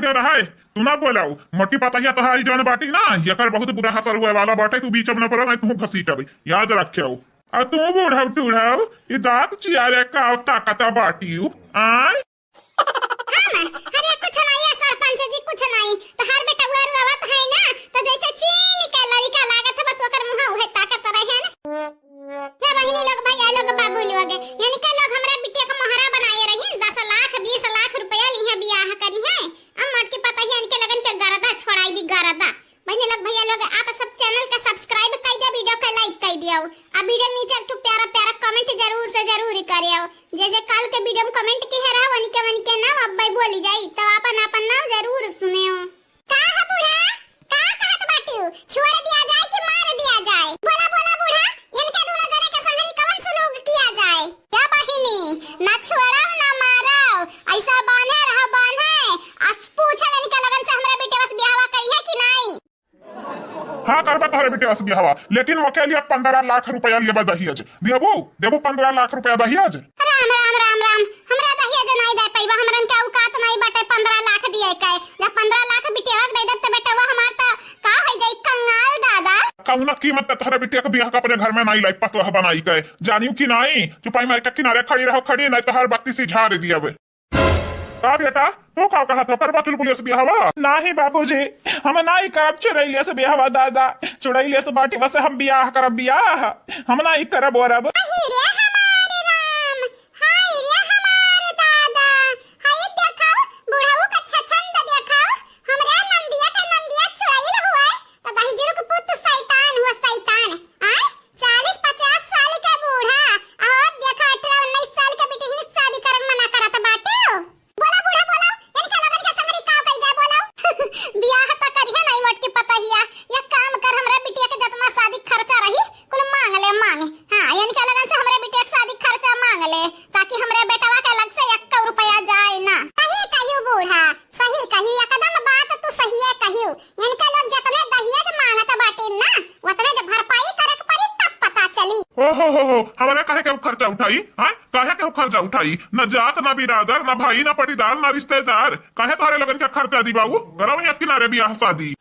तू ना बोलाऊ मोटी पता ही तुम्हारी जौन बाटी ना यकर बहुत बुरा हसर हुए वाला बाटे, तू बीच में न पड़ा तू घसीटब याद रखे। और तू बूढ़ाऊ टूढ़ाऊ ये दांत चियारे का ताकता बाटी आय अरे कुछ नहीं है सरपंच जी, कुछ नहीं, तो हर बेटा हुआ रुआवत है ना, तो जैसे चीनी का लड़का लागत है बस ओकर मुंह उहे ताकत रहे है ना। क्या बहिनी लोग भैया लोग बाबू लोग यानी के लोग हमरा बिटिया का मोहरा बनाए रही 10 लाख 20 लाख रुपया लिहे बियाह करी है। अब मट के पता ही इनके लगन के गरदा छोड़ाई दी गरदा। बहिनी लोग भैया लोग आप सब चैनल का सब्सक्राइब कर दिया, वीडियो का लाइक कर दिया, अब वीडियो नीचे एक प्यारा प्यारा कमेंट जरूर से जरूर करियो। जे कल के वीडियो में कमेंट की है रहा वनी के नाम अब भाई बोली जाई तो अपन अपन नाम जरूर सुनेओ। का है बूढ़ा का कहत बाटियो, छोड़ दिया जाए कि मार दिया जाए? बोला बोला बूढ़ा, इनके दोनों जने के संगरी कौन सुलूक किया जाए? क्या बहिनी ना छोड़ाओ ना माराओ, ऐसा बांधे रहा बांधे आज पूछे इनके लगन से हमरा बेटे बस ब्याहवा करी है कि नहीं? हाँ करबा तोहरे बेटे बस बियाहवा, लेकिन वो के लिए 15 लाख रुपया लिए दहियाज देबो 15 लाख रुपया दहियाज। राम राम राम राम, हमरा दहियाज नहीं दे पाइबा, हमरन के औकात नहीं बाटे 15 लाख दिए के। जब 15 लाख बिटिया दे दे त बेटा वो हमार त का हो जाई कंगाल दादा। कौना कीमत तोहरे बेटे के बियाह का अपने घर में नहीं लाई पतवा बनाई के जानियो कि नहीं, चुपाई मार के किनारे खड़ी रहो, खड़ी नहीं तो हर बत्ती से झाड़ दिया बे। का बेटा तू का कहा था करबा चुलबुलिया से बियाहवा? नहीं बाबूजी हम नहीं करब चुड़ैलिया से बियाहवा दादा, चुड़ैलिया से बाटी बस हम बियाह करब बियाह, हम नहीं करब औरब। हो हमारे काहे के खर्चा उठाई हाँ काहे के खर्चा उठाई, न जात न बिरादर न भाई न पटीदार न रिश्तेदार, काहे तारे लगन के खर्चा दी बाबू गरम या किनारे बियाह शादी।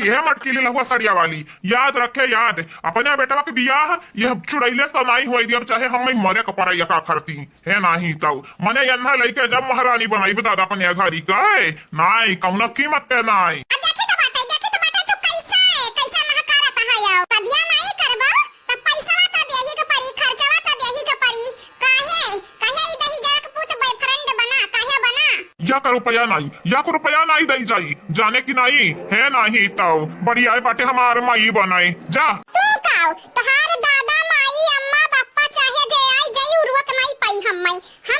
है मटकी ले हुआ सड़िया वाली याद रखे, याद अपने बेटवा के बियाह यह चुड़ैले से नहीं हुई दी, अब चाहे हम मरे का पड़ा का करती है नहीं तब मने यन्हा लेके जब महारानी बनाई दादा अपने घरी का नहीं कौन कीमत पे नहीं। रुपया नहीं दई जाई जाने की नहीं है नहीं तो बढ़िया बाटे हमारे माई बनाए जा तोहार दादा माई अम्मा पापा चाहे जे आई जई उर्वक नहीं पाई हम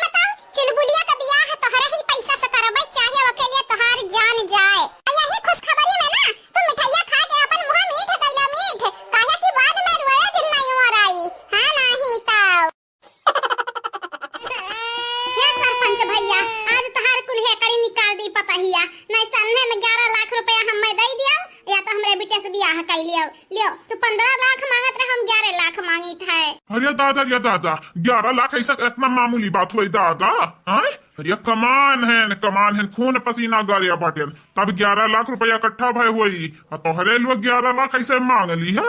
तो चुलबुलिया का बियाह तोहरे ही पैसा से करबै चाहे अकेले तोहार जान जाए। यही खुशखबरी में ना तू मिठाइया खा के अपन मुंह मीठ कैला मीठ काहे की बाद में रोए दिन नहीं और आई हां नहीं तो ये सरपंच भैया आज तोहार कुल है कड़ी निकाल दी पता हिया नहीं सन्ने में 11 लाख रुपया हम दे दिया या तो हमरे बेटे से बियाह कर लियो तू 15 लाख मांगत रहे हम 11 लाख मांगी थे। अरे दादा 11 लाख ऐसा इतना मामूली बात हुई दादा अरे कमान है खून पसीना गालिया बाटे तब 11 लाख रुपया इकट्ठा भय हुई तो हरे लोग 11 लाख ऐसे मांग ली है।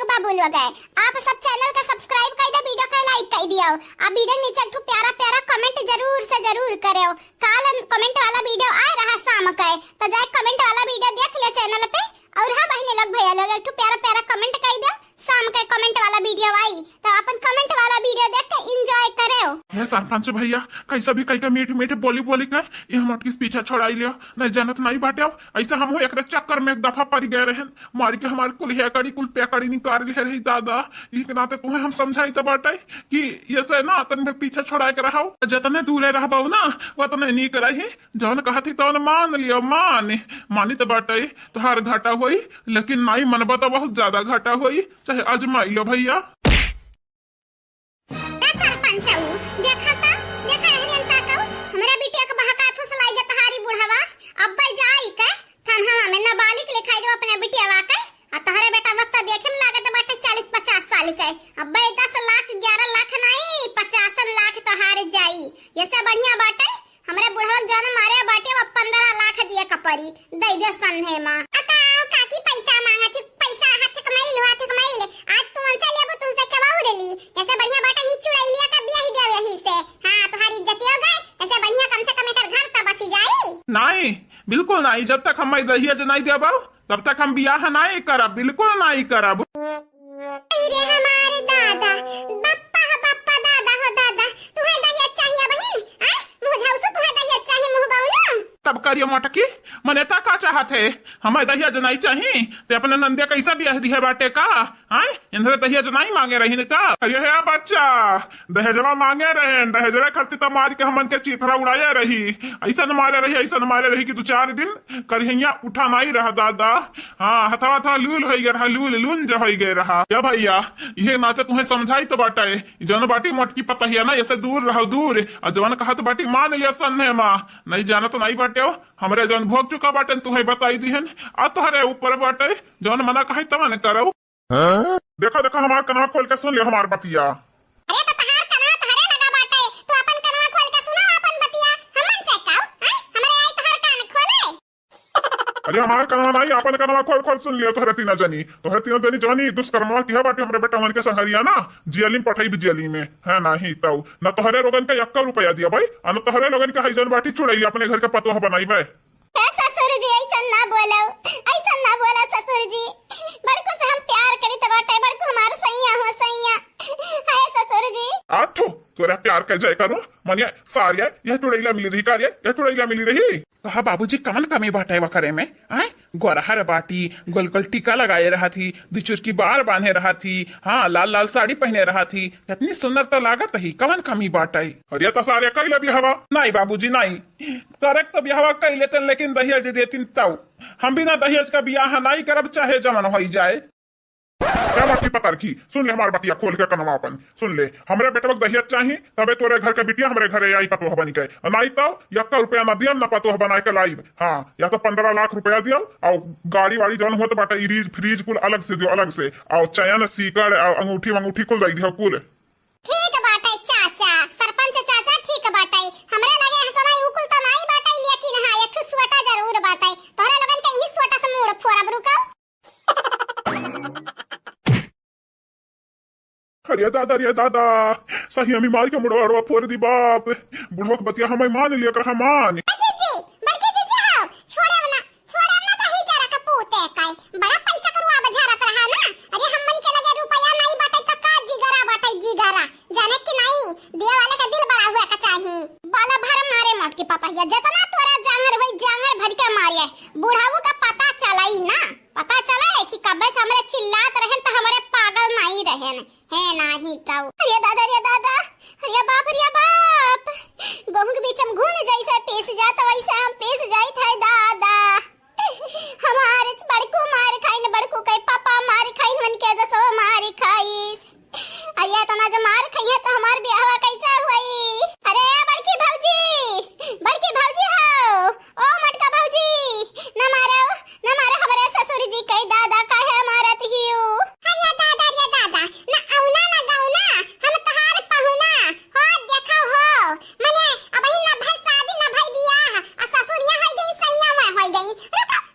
बाबू लोग आप सब चैनल का सब्सक्राइब कर दे, वीडियो का लाइक कर दियो। अब वीडियो नीचे एक प्यारा प्यारा कमेंट जरूर से जरूर करो। काल कमेंट वाला वीडियो आ रहा शाम का, तो जाए कमेंट वाला वीडियो देख ले चैनल पे। और हाँ बहने लोग भैया लोग एक प्यारा प्यारा कमेंट कर दो, शाम के कमेंट वाला वीडियो आई तो अपन कमेंट वाला वीडियो देख के एंजॉय करो। हे सरपंच भैया कैसा भी कई का मीठ मीठ बोली बोली के ये हम के पीछे छोड़ाई लियो, नहीं जानत नहीं बाटे। ऐसा हम एक चक्कर में एक दफा पड़ गए रहे, मार के हमारे कुल हेकड़ी कुल पेकड़ी निकाल ले रही दादा। एक नाते तुम्हें हम समझाई तो बाटे कि ये से ना तन पीछे छोड़ा के रहो, जतने दूर रहबो ना उतने नहीं कराई। जौन कहती तो मान लियो, मानी तो बाटे तोहार घाटा होई, लेकिन नहीं मनबा तो बहुत ज्यादा घाटा होई, चाहे आजमाई लो भैया। सरपंच देखा था देखा हरियन ताकौ हमरा बिटिया के बहका फुसलाई के तहारी बुढ़ावा अब्बा जाई के थाना में नाबालिग लिखाई दो अपने बिटिया वा के। आ तहरे बेटा वक्त देखे में लागत बाटे 40-50 साल के। अब्बा 10 लाख 11 लाख नहीं 50 लाख तहारे जाई। ये से बढ़िया बाटे हमरे बुढ़वा जान मारे बाटे 15 लाख दिए कपरी दे दे सन्हे मां। अताओ काकी पैसा मांगत थी, पैसा हाथ कमाई लो हाथ कमाई ले। आज तू उनसे लेबो तुमसे केवा उड़ेली। ऐसे बढ़िया बाटे ही चुड़ैलिया का बियाह ही देवे ही से। हां तुम्हारी इज्जत हो गई, ऐसे बढ़िया कम से कम एकर घर त बसी जाई। नहीं बिल्कुल नहीं, जब तक हम दहिया नहीं देबो तब तक हम बियाह नहीं करब, बिल्कुल नहीं करब। अरे हमारे दादा बप्पा दादा हो दादा, तुम्हें दहिया चाहिए बहन? आ मुंह झाउसो तुम्हें दहिया चाहिए मुंह बाउनो। तब करियो मोटकी मने ता का चाहत है, हमें दहिया जनाई चाहिए ते अपने नंदिया कैसा बियाह दिया बाटे का? हां इन्हें दहिया जनाई मांगे रही ने का? अरे है बच्चा दहेजवा मांगे रहे, दहेजवा करती तो मार के हमन के चीथरा उड़ाया रही। ऐसा न मारे रही कि 2-4 दिन करहिया उठा नहीं रहा दादा। हाँ हथवा था लूल हो गया, लूल लून जो हो गया रहा। क्या भैया ये नाते तुम्हें समझाई तो बाटा है, जौन बाटी मोटकी पता ही है ना, ऐसे दूर रहो दूर। और जौन कहा तो बाटी मान लिया सन्ने माँ, नहीं जाना तो नहीं बाटे हो। हमरे जौन भोग चुका बाटे तुम्हें बताई दीहन, आ तोहरे ऊपर बाटे जौन मना कही तो मन करो। देखो हमार कनवा खोल के सुन लियो हमार बतिया। अरे तो तहार कनवा तहरे लगा बाटे, तू अपन कनवा खोल के सुनो अपन बतिया। हमन से कहू हैं हमरे आई तहार कान खोले। अरे हमार कनवा नहीं अपन कनवा खोल सुन लियो। तोहरे तीना जनी जवानी दुष्कर्मवा किया बाटे हमरे बेटा मन के सहरिया ना जियली में पठाई जियली में है नहीं तो न तोहरे लोगन के 1 रुपया दिया भाई, और न तोहरे लोगन के हईजन बाटी चुड़ैली अपने घर के पतोह बनाई भाई। ससुर जी ऐसा ना बोलो ससुर जी, बड़को से हम प्यार करी तो बाटे, बड़को हमार सैया हो सैया है ससुर जी। आठो तोरा प्यार कर जाए करो मनिया सारिया यह चुड़ैला मिली रही कार्य, यह चुड़ैला मिली रही। कहा बाबूजी कमन कमी बाटे वकरे में आए गोरहर बाटी गोल गोल टीका लगाए रहा थी, बिचुर की बार बांधे रहा थी, हाँ लाल लाल साड़ी पहने रहा थी, इतनी सुंदर तो लागत ही कमन कमी बाटे। अरे तो सारे कैले बिहावा नहीं बाबूजी नहीं करेक्ट तो बिहावा कई लेते, लेकिन दहेज देती तब हम बिना दहेज का बियाह नहीं करब चाहे जमन हो जाए। क्या बात की पतर की सुन ले हमार बतिया खोल के कनवा अपन सुन ले। हमरे बेटवा दहेज चाहिए तबे तोरे घर के बिटिया हमरे घरे आई पतोह बन के, नहीं तो 1 रुपया न दियम न पतोह बना के लाइब। हाँ या तो 15 लाख रुपया दियो और गाड़ी वाड़ी जौन होत बाटे इरीज फ्रीज कुल अलग से दियो, अलग से और चयन सीकड़ और अंगूठी कुल दई दियो कुल। ठीक बाटे चाचा, सरपंच चाचा ठीक बाटे। हमरे लगे समय उकुल तो नहीं बाटे, लेकिन हां एक स्वटा जरूर बाटे। तोरे लोगन के ई स्वटा से मुड़ फोड़ब रुका। अरे दादा सही हमें मार के मुड़वा फोड़ दी बाप। बुढ़वा के बतिया हमें मान लिया कर मान। जीजी बड़के जीजी आओ छोड़े ना तो ही जरा का पूते काई बड़ा पैसा करवा बजारत रहा ना। अरे हमन के लगे रुपया नहीं बाटे तो का जिगरा बाटे जिगरा जाने कि नहीं दिया वाले का दिल बड़ा हुआ का चाहूं। बाला भर मारे मोट के पापा ये जतना तोरा जांगर भाई जांगर भर के मारिए बुढ़ाऊ का पता चलाई ना, पता चला है कि कबे से हमरे चिल्लात रहन तो हमरे पागल नहीं रहन है नहीं तो। अरे दादा अरे बाप गहूं के बीच में घून जैसे पेस जाता वैसे हम पेस जाई थे दादा। हमारे बड़को मार खाई न बड़को के पापा मार खाई मन के दसो मार खाईस। अरे तना जो मार खाई तो हमार ब्याह कैसे हुई? अरे बड़की भौजी हो ओ मटका भौजी न मारो हमरे ससुर जी के दादा काहे मारत हियो। अरे दादा न औना न गौना हम तहार पहुना हो देखो हो मने अब ही न भाई शादी न भाई बियाह आ ससुरिया हो गई सैया में हो गई।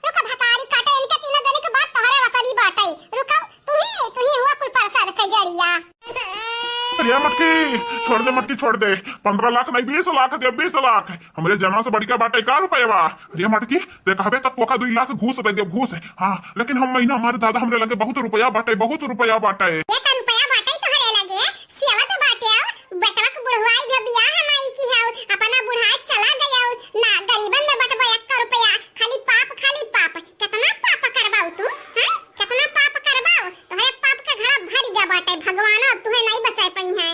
रुको भतारी काटे इनके तीनों जने के बात तोहरे वसरी बाटे। रुको तुम्ही हुआ कुल प्रसाद के जड़िया। अरे मटकी छोड़ दे, मटकी छोड़ दे। 15 लाख नहीं 20 लाख दे, 20 लाख हमरे जना से बढ़िया बाटे का रुपया। अरे मटकी ते कहबे तक पोका 2 लाख घूस दे दे, घूस। हाँ लेकिन हम महीना हमारे दादा हमरे लगे बहुत रुपया बाटे, बहुत रुपया बाटे। ये का रुपया बाटे तोहरे लगे सेवा तो बाटे आओ बेटवा के बुढ़वाई दे बियाह नहीं की है अपना बुढ़ाई चला गया ना गरीबन में बटवा 1 रुपया खाली पाप कितना पाप करबाऊ तू हैं कितना पाप करबाऊ तोहरे पाप के घड़ा भर गया बाटे भगवान अब तुम्हें नहीं बचाए पई है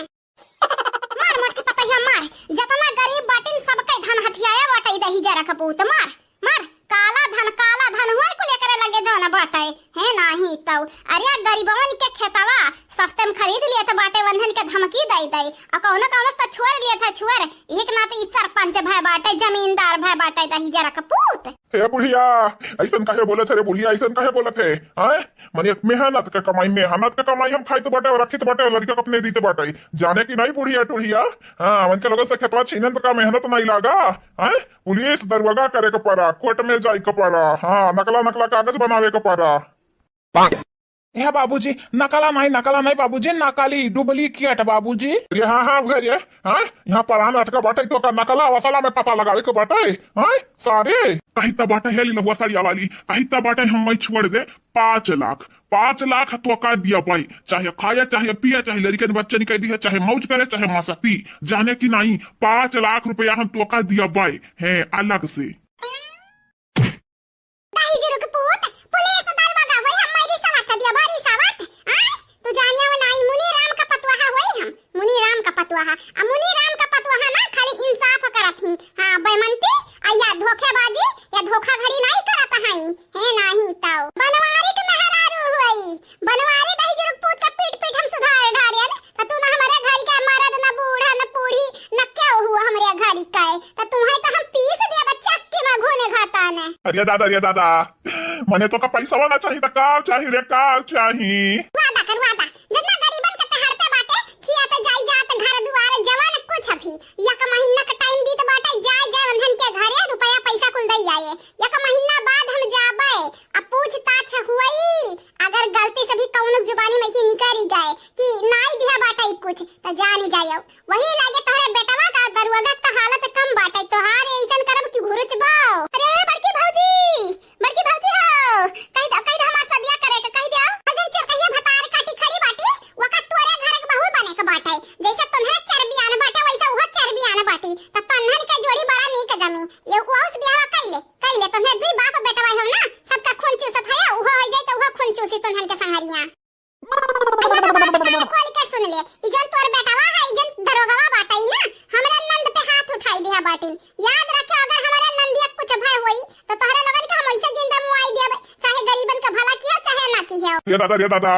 मार मोट के पपैया मार जतना गरीब बाटिन सबके धन हथियाया बाटे दही जरा कपूत मार मार काला धन हुआ को लेकर लगे जाना बाटे है नाही तो अरे गरीबवन के खेतवा सस्ते में खरीद लिया था बाटे बंधन के धमकी दई दई और कौनो तो छोड़ लिया था छुअर एक नाते इस सरपंच भाई बाटे जमींदार भाई बाटे दही जरा कपूत। हे बुढ़िया ऐसा काहे बोले थे रे बुढ़िया, ऐसा काहे बोले थे हैं? माने मेहनत के कमाई हम खाई तो बाटे और रखी तो बाटे लड़का को अपने दीते बाटे जाने की नहीं बुढ़िया टुढ़िया। हाँ मन के लोगों से खेतवा छीनन तो का मेहनत नहीं लागा हैं? पुलिस दरवाजा करे के पड़ा, कोर्ट में जाए के पड़ा, हाँ नकला कागज बनावे के पड़ा। है बाबूजी नकला नहीं बाबूजी, नकली डुप्लीकेट बाबूजी। हाँ भैया हाँ यहाँ परान अटका बाटे तो का नकला वसला में पता लगावे के बाटे हाँ सारे कहीं तो बाटे है लहुआ साड़िया वाली कहीं तो बाटे हम वही छोड़ दे 5 लाख तो का दिया भाई, चाहे खाया चाहे पिया चाहे लड़के बच्चे निकल दिया चाहे मौज करे चाहे मस्ती जाने की नहीं 5 लाख रुपया हम तो का दिया भाई है अलग से। अरे दादा मने तो का पैसा वाला चाहिए था का चाहिए रे का चाहिए वादा जितना गरीबन के तहर पे बाटे खिया तो जाई जात घर दुआर जवान कुछ अभी एक महीना का टाइम दी तो बाटे जाय बंधन के घरे रुपया पैसा कुल दई आए एक महीना बाद हम जाबे अब पूछताछ हुई अगर गलती से भी कौनो जुबानी में की निकली गए कि नहीं दिया बाटे कुछ तो जानी जायो वही लागे तोहरे बेटवा का दरवाजा का हालत कम बाटे तोहार ऐसन करब कि घुरच बाओ। अरे बड़की भौजी हो कहि द हमार सदिया करे के कहि दियो अजन चरकहिया भतार काटी खड़ी बाटी वका तोरे घर के बहू बने के बाटे जैसे तुम्हारे चरबी आने बाटे वैसा वो चरबी आने बाटी त तन्हर के जोड़ी बड़ा नीक जमी ये उस बियाह कइले तुम्हें 2 बाप बेटवा हो ना सबका खून चूसत है उहो हो जाए तो उहो खून चूसी तन्हर के संहरिया खोल के सुन ले ई जन तोर बेटवा है ई जन दरोगवा बाटई ना हमरे नंद पे हाथ उठाई दिया बाटिन याद रखे अगर हमारे नंदिया कुछ भय होई तो तोहरे लगन के हम ऐसे जिंदा मुआई देब चाहे गरीबन का भला किया चाहे ना किया। ये दादा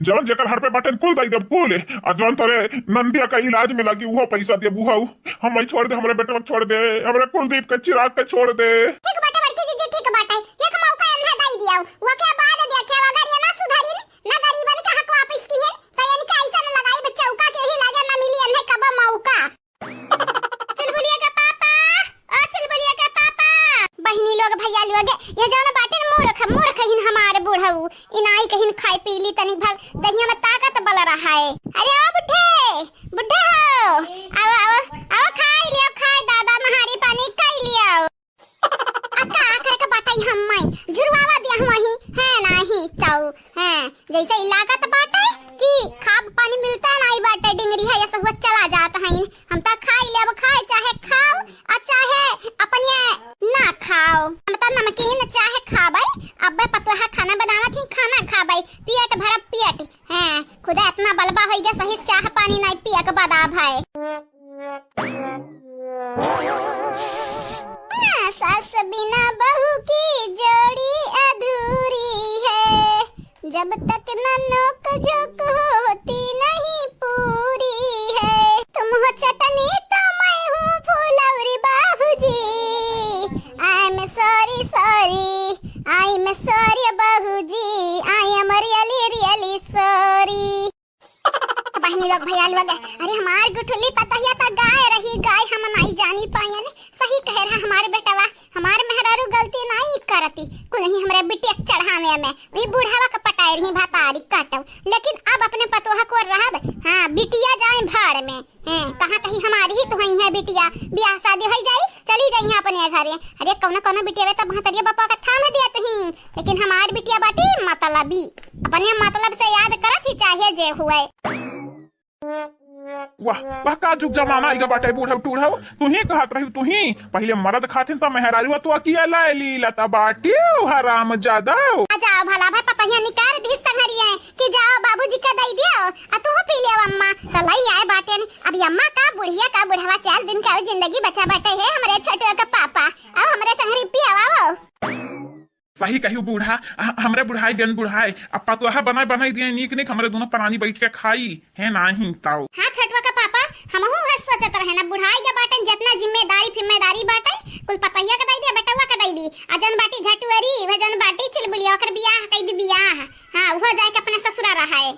जवन जेकर हर पे बटन कुल दई दब कुल आ जवन तोरे नंदिया का इलाज में लगी वो पैसा दे बुहा हम ही छोड़ दे हमरे बेटे को छोड़ दे हमरे कुलदीप के चिराग के छोड़ दे। ठीक बाटे बड़की जी ठीक बाटे एक मौका अन्हा दई दियो वो के बाद देखे अगर ये ना सुधरिन ना गरीबन का हक वापस किए तो इनके ऐसा न लगाई बच्चा चौका के ही लागे ना मिली अन्हे कब मौका। चुलबुलिया का पापा ओ चुलबुलिया का पापा बहिनी लोग भैया लोग ये जान बाटे मूर्ख हिन हमारे बूढ़ऊ इनाई कहिन खाई पी ली तनिक भर दहिया में ताकत बल रहा है। अरे ओ बुढ़े हो आओ खाई दादा नहारी पानी कर लियो अक्का आखरे का बाटाई हम मई जुरवावा दिया हम वही है नाही चाऊ है जैसे लागत बाटे कि खाब पानी मिलता नहीं बाटे डिंगरी है ऐसा हुआ चला जाता है हम तो खाई ले अब खाए चाहे खाओ और चाहे अपन ये ना खाओ हम तो नमकीन चाहे खाबै अब पतोहा खाना बनावा थी खाना खाबै पेट भर पेट है खुदा इतना बलबा हो गया सही चाह पानी नहीं पिया के बदा भाई। सास बिना बहू की जोड़ी अधूरी है जब तक न नोक झोंक होती नहीं पूरी है तुम हो चटनी तो मैं हूँ फुलौरी बाबूजी आई एम सॉरी बाबूजी आई एम रियली सॉरी। बहनी लोग भैया लोग अरे हमार गुठुली पतहिया तो गाय हम नहीं जानी पाए ने सही कह रहा हमारे बेटवा हमार मेहरारू गलती नहीं करती कुल ही हमरे बिटिया चढ़ावे में वही बूढ़ावा का पटाई रही भातारी काटव लेकिन अब अपने पतोहा को रहब हाँ बिटिया जाए भाड़ में हैं कहाँ कहीं हमारी ही तो ही है बिटिया ब्याह शादी हो जाए चली जाइए अपने घरे। अरे कौना कौना बिटिया तो महतरिया बापा का थाम दिया ही लेकिन हमारी बिटिया बाटी मतलबी अपने मतलब से याद करत ही चाहे जे हुए। वाह वाह का जुग जमाना आएगा बाटे बूढ़ा टूढ़ा तू ही कहत रही तू ही पहले मरद खातिन तो मेहरारू तू अकिया लाई लता बाटी हराम ज्यादा जाओ भला भाई पपैया निकाल दी संगरिए कि जाओ बाबूजी का दई दियो आ तू पी लियो अम्मा तो लई आए बाटे अब अम्मा का बुढ़िया का बुढ़वा 4 दिन का जिंदगी बचा बाटे है हमरे छोटे का पापा अब हमरे संगरी पियावा सही कही बूढ़ा हमरे बुढ़ाई जन बुढ़ाई अब पतुहा बनाई बनाई दिया नीक निक हमरे दोनों प्राणी बैठ के खाई है नहीं ताऊ। हाँ छोटवा का पापा हमहू हस सोचत रहे ना बुढ़ाई के बाटन जितना जिम्मेदारी बाटे कुल पपैया का दई दे बेटवा का दई दी अजन बाटी झटुअरी वजन बाटी चुलबुलिया ओकर बियाह कई दी बियाह। हां हो जाए के अपने ससुरा रहा है।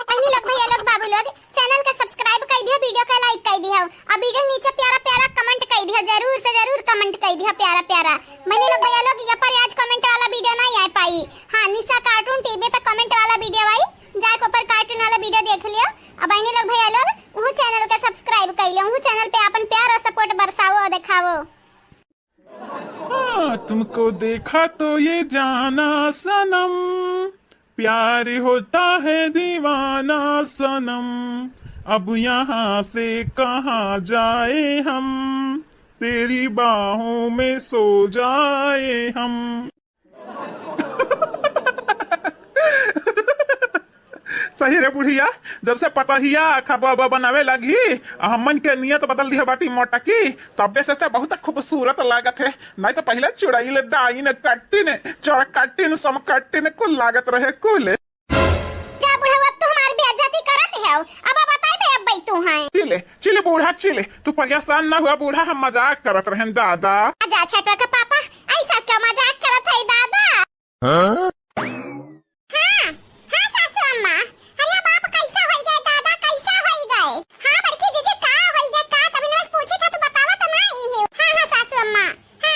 पहनी लोग भैया लोग बाबू लोग चैनल का सब्सक्राइब कर दियो वीडियो का लाइक कर दियो और वीडियो नीचे प्यारा प्यारा कमेंट कर दियो जरूर से जरूर कमेंट कर दियो प्यारा प्यारा। मैंने लोग भैया लोग यहाँ पर आज कमेंट वाला वीडियो नहीं आ पाई। हाँ निशा कार्टून टीवी पे कमेंट वाला वीडियो आई जाके ऊपर कार्टून वाला वीडियो देख लियो। अब मैंने लोग भैया लोग वो चैनल का सब्सक्राइब कर लियो वो चैनल पे अपन प्यार और सपोर्ट बरसाओ और दिखाओ। तुमको देखा तो ये जाना सनम प्यार होता है दीवाना सनम अब यहाँ से कहाँ जाए हम तेरी बाहों में सो जाए हम। सही रे बुढ़िया जब से पतहिया खबा बनावे लगी हमन के नियत बदल दिया बाटी मोटा की तबे से तो बहुत खूबसूरत लागत है नहीं तो पहले चुड़ैल डाइन कट्टिन चौड़ कट्टिन सम कट्टिन कुल लागत रहे कुल। क्या बुढ़ा अब तो हमारी बेइज्जती करत है अब बताई बे अब भाई तू है चिले चिले बूढ़ा चिले तू परेशान ना हुआ बूढ़ा हम मजाक करत रहे दादा। आजा छोटा का पापा ऐसा क्या मजाक करत है दादा। हाँ सासू अम्मा अरे बाप कैसा होई गए दादा कैसा होई गए। हाँ बड़की जीजी का होई गए का तभी मैं पूछी था तू बतावा तो नहीं ही। हाँ सासू अम्मा हाँ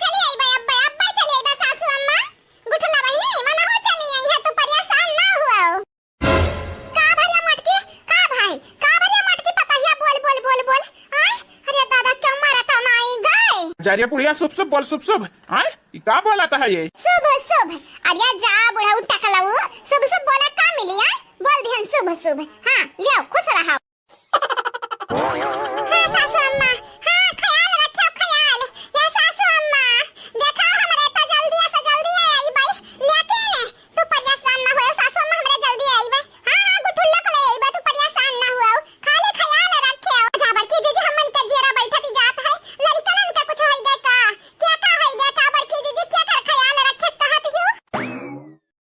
चली आई बे अब चली आई बे सासू अम्मा गुठला बहनी मना हो चली आई है तू परेशान ना हुआ का भरिया मटकी का भाई का भरिया मटकी पतहिया बोल अरे दादा क्यों मारा था नहीं गए जारिया बुढ़िया शुभ बोल शुभ आए क्या बोलाता है ये शुभ अरे जा बुढ़ा उठा खलाऊ शुभ बोला का मिली है बोल ध्यान शुभ। हाँ लियो खुश रहो। हाँ सासू अम्मा हाँ ख्याल रखो ख्याल या सासू अम्मा देखो हमरे तो जल्दी आई भाई लेके ने तू परेशान ना हो सासू अम्मा हमरे जल्दी आई भाई। हाँ गुठुल्ला को ले आई भाई तू परेशान ना हुआ खाली ख्याल रखे जा बड़की जीजी हमन के जेरा बैठती जात है लड़कन का कुछ होई गए का क्या का होई गए का बड़की जीजी क्या कर ख्याल रखे कहत हो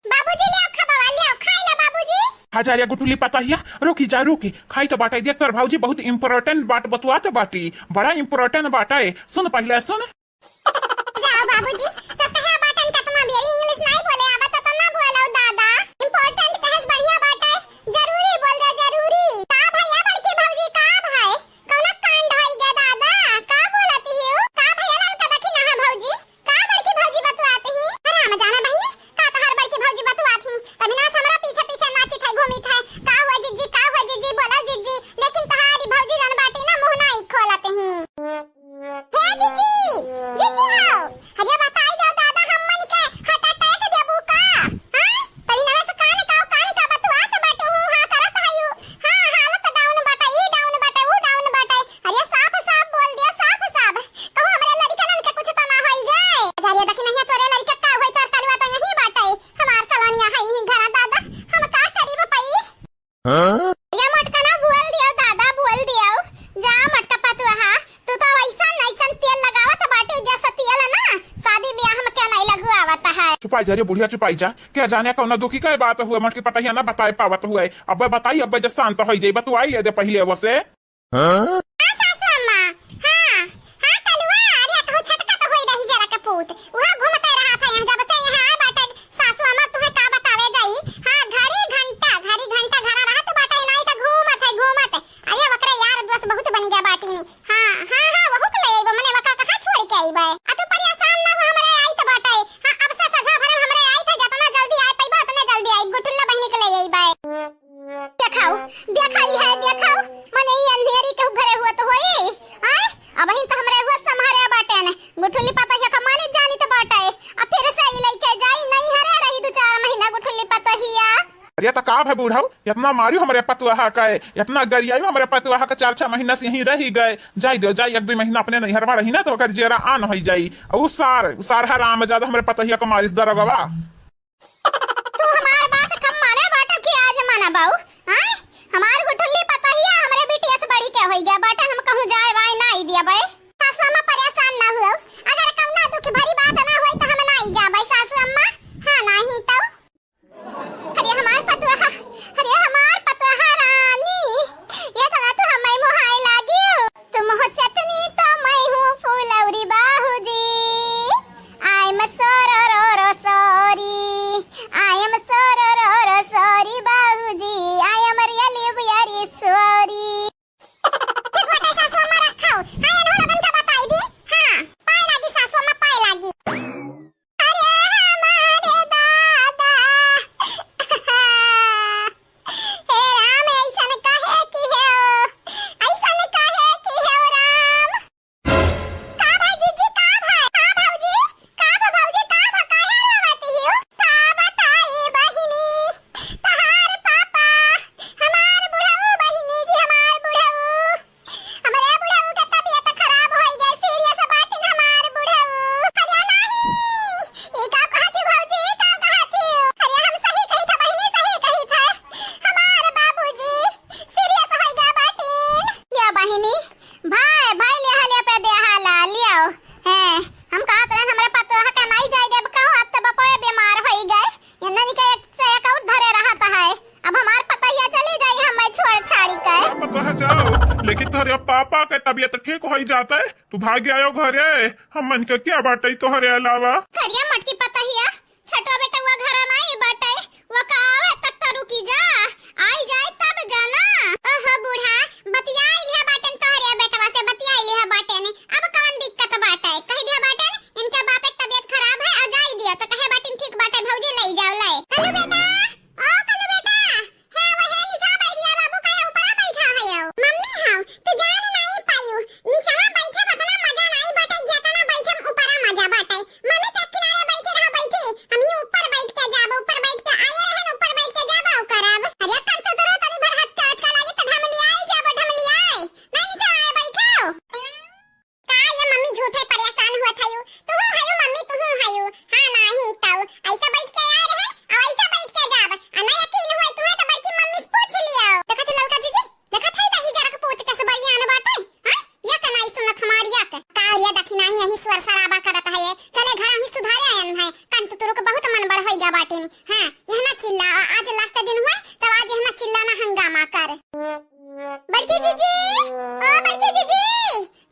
बाबूजी ले खबवा ले खाई ले बाबूजी। हजारिया गुटुली पता हिया रुकी जा रुकी खाई तो बाटा देख कर भाऊजी बहुत इम्पोर्टेंट बात बतुआते बाटी बड़ा इम्पोर्टेंट बाटा है सुन पहले सुन। जाओ बाबूजी सब कहे बाटन का तुम अभी इंग्लिश नहीं बोले आवा तो ना बोलो दादा इम्पोर्टेंट कहे बढ़िया बात है जरूरी बोल दे जरूरी का भैया बड़की भौजी का भाई कौन कांड होई गए दादा का बोलती हो का भैया लाल का देखी ना भौजी का बड़की भौजी बतवाती ही आराम जाना बहनी का तो हर बड़की भौजी बतवाती अविनाश हमरा पीछे पीछे नाची थे घूमी थे का हुआ जीजी बोला जीजी लेकिन तुम्हारी भौजी जान बाटी ना मुंह नहीं खोलते हूं। हे जीजी हो अरे बताई दो दादा हमन के हट अटैक देबू का हां तभी ना से कान का बतवात बाटू हूं हां करत हयू हां हालत डाउन बाटा ई डाउन बाटा ऊ डाउन बाटा अरे साफ बोल दिया साफ कहो हमरे लड़कनन के कुछ तो ना होई गए अरे देखी नहीं तोरे लड़का का होई तो कलवा तो यही बाटा हमार सलोनिया है ही घर दादा हम का करी बपई। हां ये मटका ना बोल दियो दादा बोल दियो जा मटका पतुहा तू तो ऐसा तेल लगावत बाटे जैसा तेल ना शादी ब्याह में क्या नहीं लगवावत है। चुपाई जा रे बुढ़िया चुपाई जा क्या जाने कौन दुखी का बात हुआ मटकी पता हिया ना बताए पावत हुआ अब बताई अब जब शांत हो जाई बतुआई ले दे पहले वो से। हां सासू अम्मा हां कलवा अरे तो छटका तो होई रही जरा के पूत वहां घूमते रहा था यहां जब से यहां बाटे सासू अम्मा तुम्हें का बतावे जाई। हां घड़ी घंटा घर रहा तो बाटे नहीं तो घूमत अरे वकरा यार दोस्त बहुत बन गया बाटी में। हां वहु के ले मने वका कहां छोड़ के आईबे आ तू परेशान ना हो हमरे आई तो बाटे। हां अब से सजा भरम हमरे आई तो जितना जल्दी आई पैबा उतना जल्दी आई गुटुल्ला बहनी के ले आईबे क्या खाओ देखाई है देखाओ मने ई अंधेरी के घरे हुआ तो होई आय अब ही तो हमरे हुआ संभारे बाटे ने गुठुल्ली पता है कमानी जानी तो बाटे अब फिर से ई लेके जाई नहीं हरे रही 2-4 महीना गुठुल्ली पता हिया अरे तो का है बूढ़ाऊ इतना मारियो हमारे पतुआ का इतना गरियायो हमारे पतुआ का 4-6 महीना से यहीं रही गए जाई दो जाई 1-2 महीना अपने नैहरवा रही ना तो ओकर जेरा आन हो जाई और सार हराम ज्यादा हमारे पतहिया को मारिस दरगवा तू हमार बात कम माने बाटा के आज माना बाऊ हां हमार गुठुल्ली पता हिया हमरे बिटिया से बड़ी के होई गया बाटा हम कहूं जाए वाई ना आई दिया बे सासू अम्मा परेशान ना हुओ अगर कौना दुख भरी बात ना होई तो हम ना आई जाबे सासू अम्मा हां नहीं तो अरे हमार पतुआ रानी ये तो तू हमें मोहाई लागी तुम हो चटनी तो मैं हूँ फूलौरी बाहूजी आई एम सॉरी बाबूजी I am really very sorry एक बात सासू अम्मा रखाओ हां ये लगन का बताई दी हां पाए लागी सासू अम्मा पाए लागी अरे हमारे दादा हे राम ऐसन कहे कि है ऐसन कहे कि है राम का भाजी जी का भाई का भाऊजी का भाऊजी का काहे रोवती हो का बताई बहिनी तहार पापा हमार बुढ़ऊ बहिनी जी हमार बुढ़ऊ हमरे बुढ़ऊ के तबीयत खराब होई गई सीरियस बाटिन हमार बुढ़ऊ अरे नहीं ई का कहती भौजी का कहती अरे हम सही कही था बहिनी सही कही था हमार बाबूजी सीरियस होई गया बाटिन या बहिनी भाई ले हले पे दे हाला लियो हैं हम कहा तरह हमारे पतोहा का नहीं जाए जब कहो अब तो बपोए बीमार होई गए ये नहीं के एक से एक और धरे रहता है अब हमार पतैया चली जाई हम छोड़ छाड़ी के कहा जाओ लेकिन तोहरे पापा के तबीयत ठीक हो जाता है तू भाग आयो घरे हम मन के क्या बाटे तोहरे अलावा करिया मटकी पतैया छठो बेटा वो घर में ही बाटे वो का आवे तक तो रुकी जा आई जाए तब जाना ओहो बूढ़ा बतियाई है बाटन तोहरे बेटवा से बतियाई है बाटन अब कौन दिक्कत बाटे कह दिया बाटन इनके बाप की तबीयत खराब है आ जाई दिया तो कहे बाटन ठीक बाटे भौजी ले जाओ ले कल्लू बेटा ओ कल्लू बेटा है वहे नीचे बैठिया बाबू कहे ऊपर बैठा है यो मम्मी हां तू जान नहीं पायू नीचे बैठे बतना मजा नहीं बाटे जेतना बैठे ऊपर मजा बाटे मम्मी के किनारे बैठे रह बैठी हम ये ऊपर बैठ के जाबो ऊपर बैठ के आए रहे ऊपर बैठ के जाबो करब अरे कन तो जरूर तनी भर हाथ के लागी तो ढम लियाई जाबो ढम लियाई नहीं नीचे आए बैठो का ये मम्मी झूठे परेशान हुआ था यू तू हो हायो मम्मी तू हो हायो हां नहीं तो ऐसा बैठ के आए रहे और ऐसा बैठ के जाब अना यकीन हुआ तू तो बड़की मम्मी से पूछ लियो देखा थे ललका जीजी देखा थे दही जरा के पोत के सबरिया न बाटे हां या का नहीं सुनत हमारी या का ये दखना ही यही स्वर खराबा करत है चले घर हम सुधारे आयन है कान तो तोरो के बहुत मन बढ़ होई गया बाटे नी हां यहना चिल्ला आज लास्ट दिन हुआ तब आज यहना चिल्लाना हंगामा कर बड़की जीजी ओ बड़की जीजी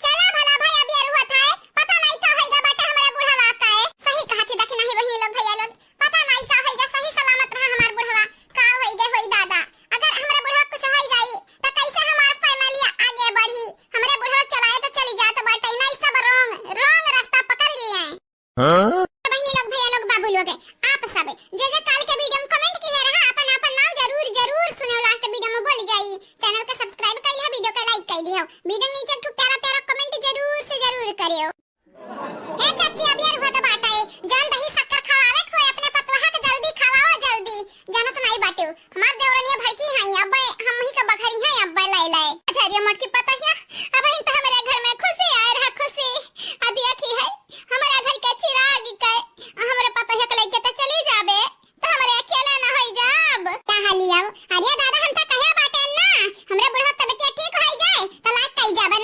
चला भला भाई अभी अरुआ था पता नहीं का होएगा बेटा हमारे बुढ़वा का है सही कहा थी दखना ही बहिनी लोग भैया लोग पता नहीं का होएगा सही सलामत रहा हमार बुढ़वा का होएगा होई दादा अगर हमारे बुढ़वा कुछ हो जाई तो कैसे हमार फैमिली आगे बढ़ी हमारे बुढ़वा चलाए तो चली जात बाटे नहीं सब रॉन्ग रास्ता पकड़ लिए हैं बहिनी लोग भैया लोग बाबू लोग आप सब जे काल के वीडियो में कमेंट किए रहा अपन अपन नाम जरूर सुनो लास्ट वीडियो में बोल जाई चैनल को सब्सक्राइब कर लिया वीडियो को लाइक कर दियो वीडियो नीचे एक प्यारा कमेंट जरूर करियो ए चाची अभी यार होता बाटा है जान दही शक्कर खवावे खोए अपने पतोहा के जल्दी खवाओ जल्दी जानत नहीं बाटू हमार देवरनिया भड़की है अब हम ही का बखरी है अब ले अच्छा ये मटकी पता है अब इन तो हमारे घर में खुशी आए रहा खुशी आ देखी है हमारे घर के चिराग के हमारे पतोहा के लेके तो चली जाबे तो हमारे अकेले ना होई जाब कहा लिया अरे दादा हम तो कहे बाटे ना हमरे बुढ़वा तबीयत ठीक हो जाए तो लाइक कई जाबे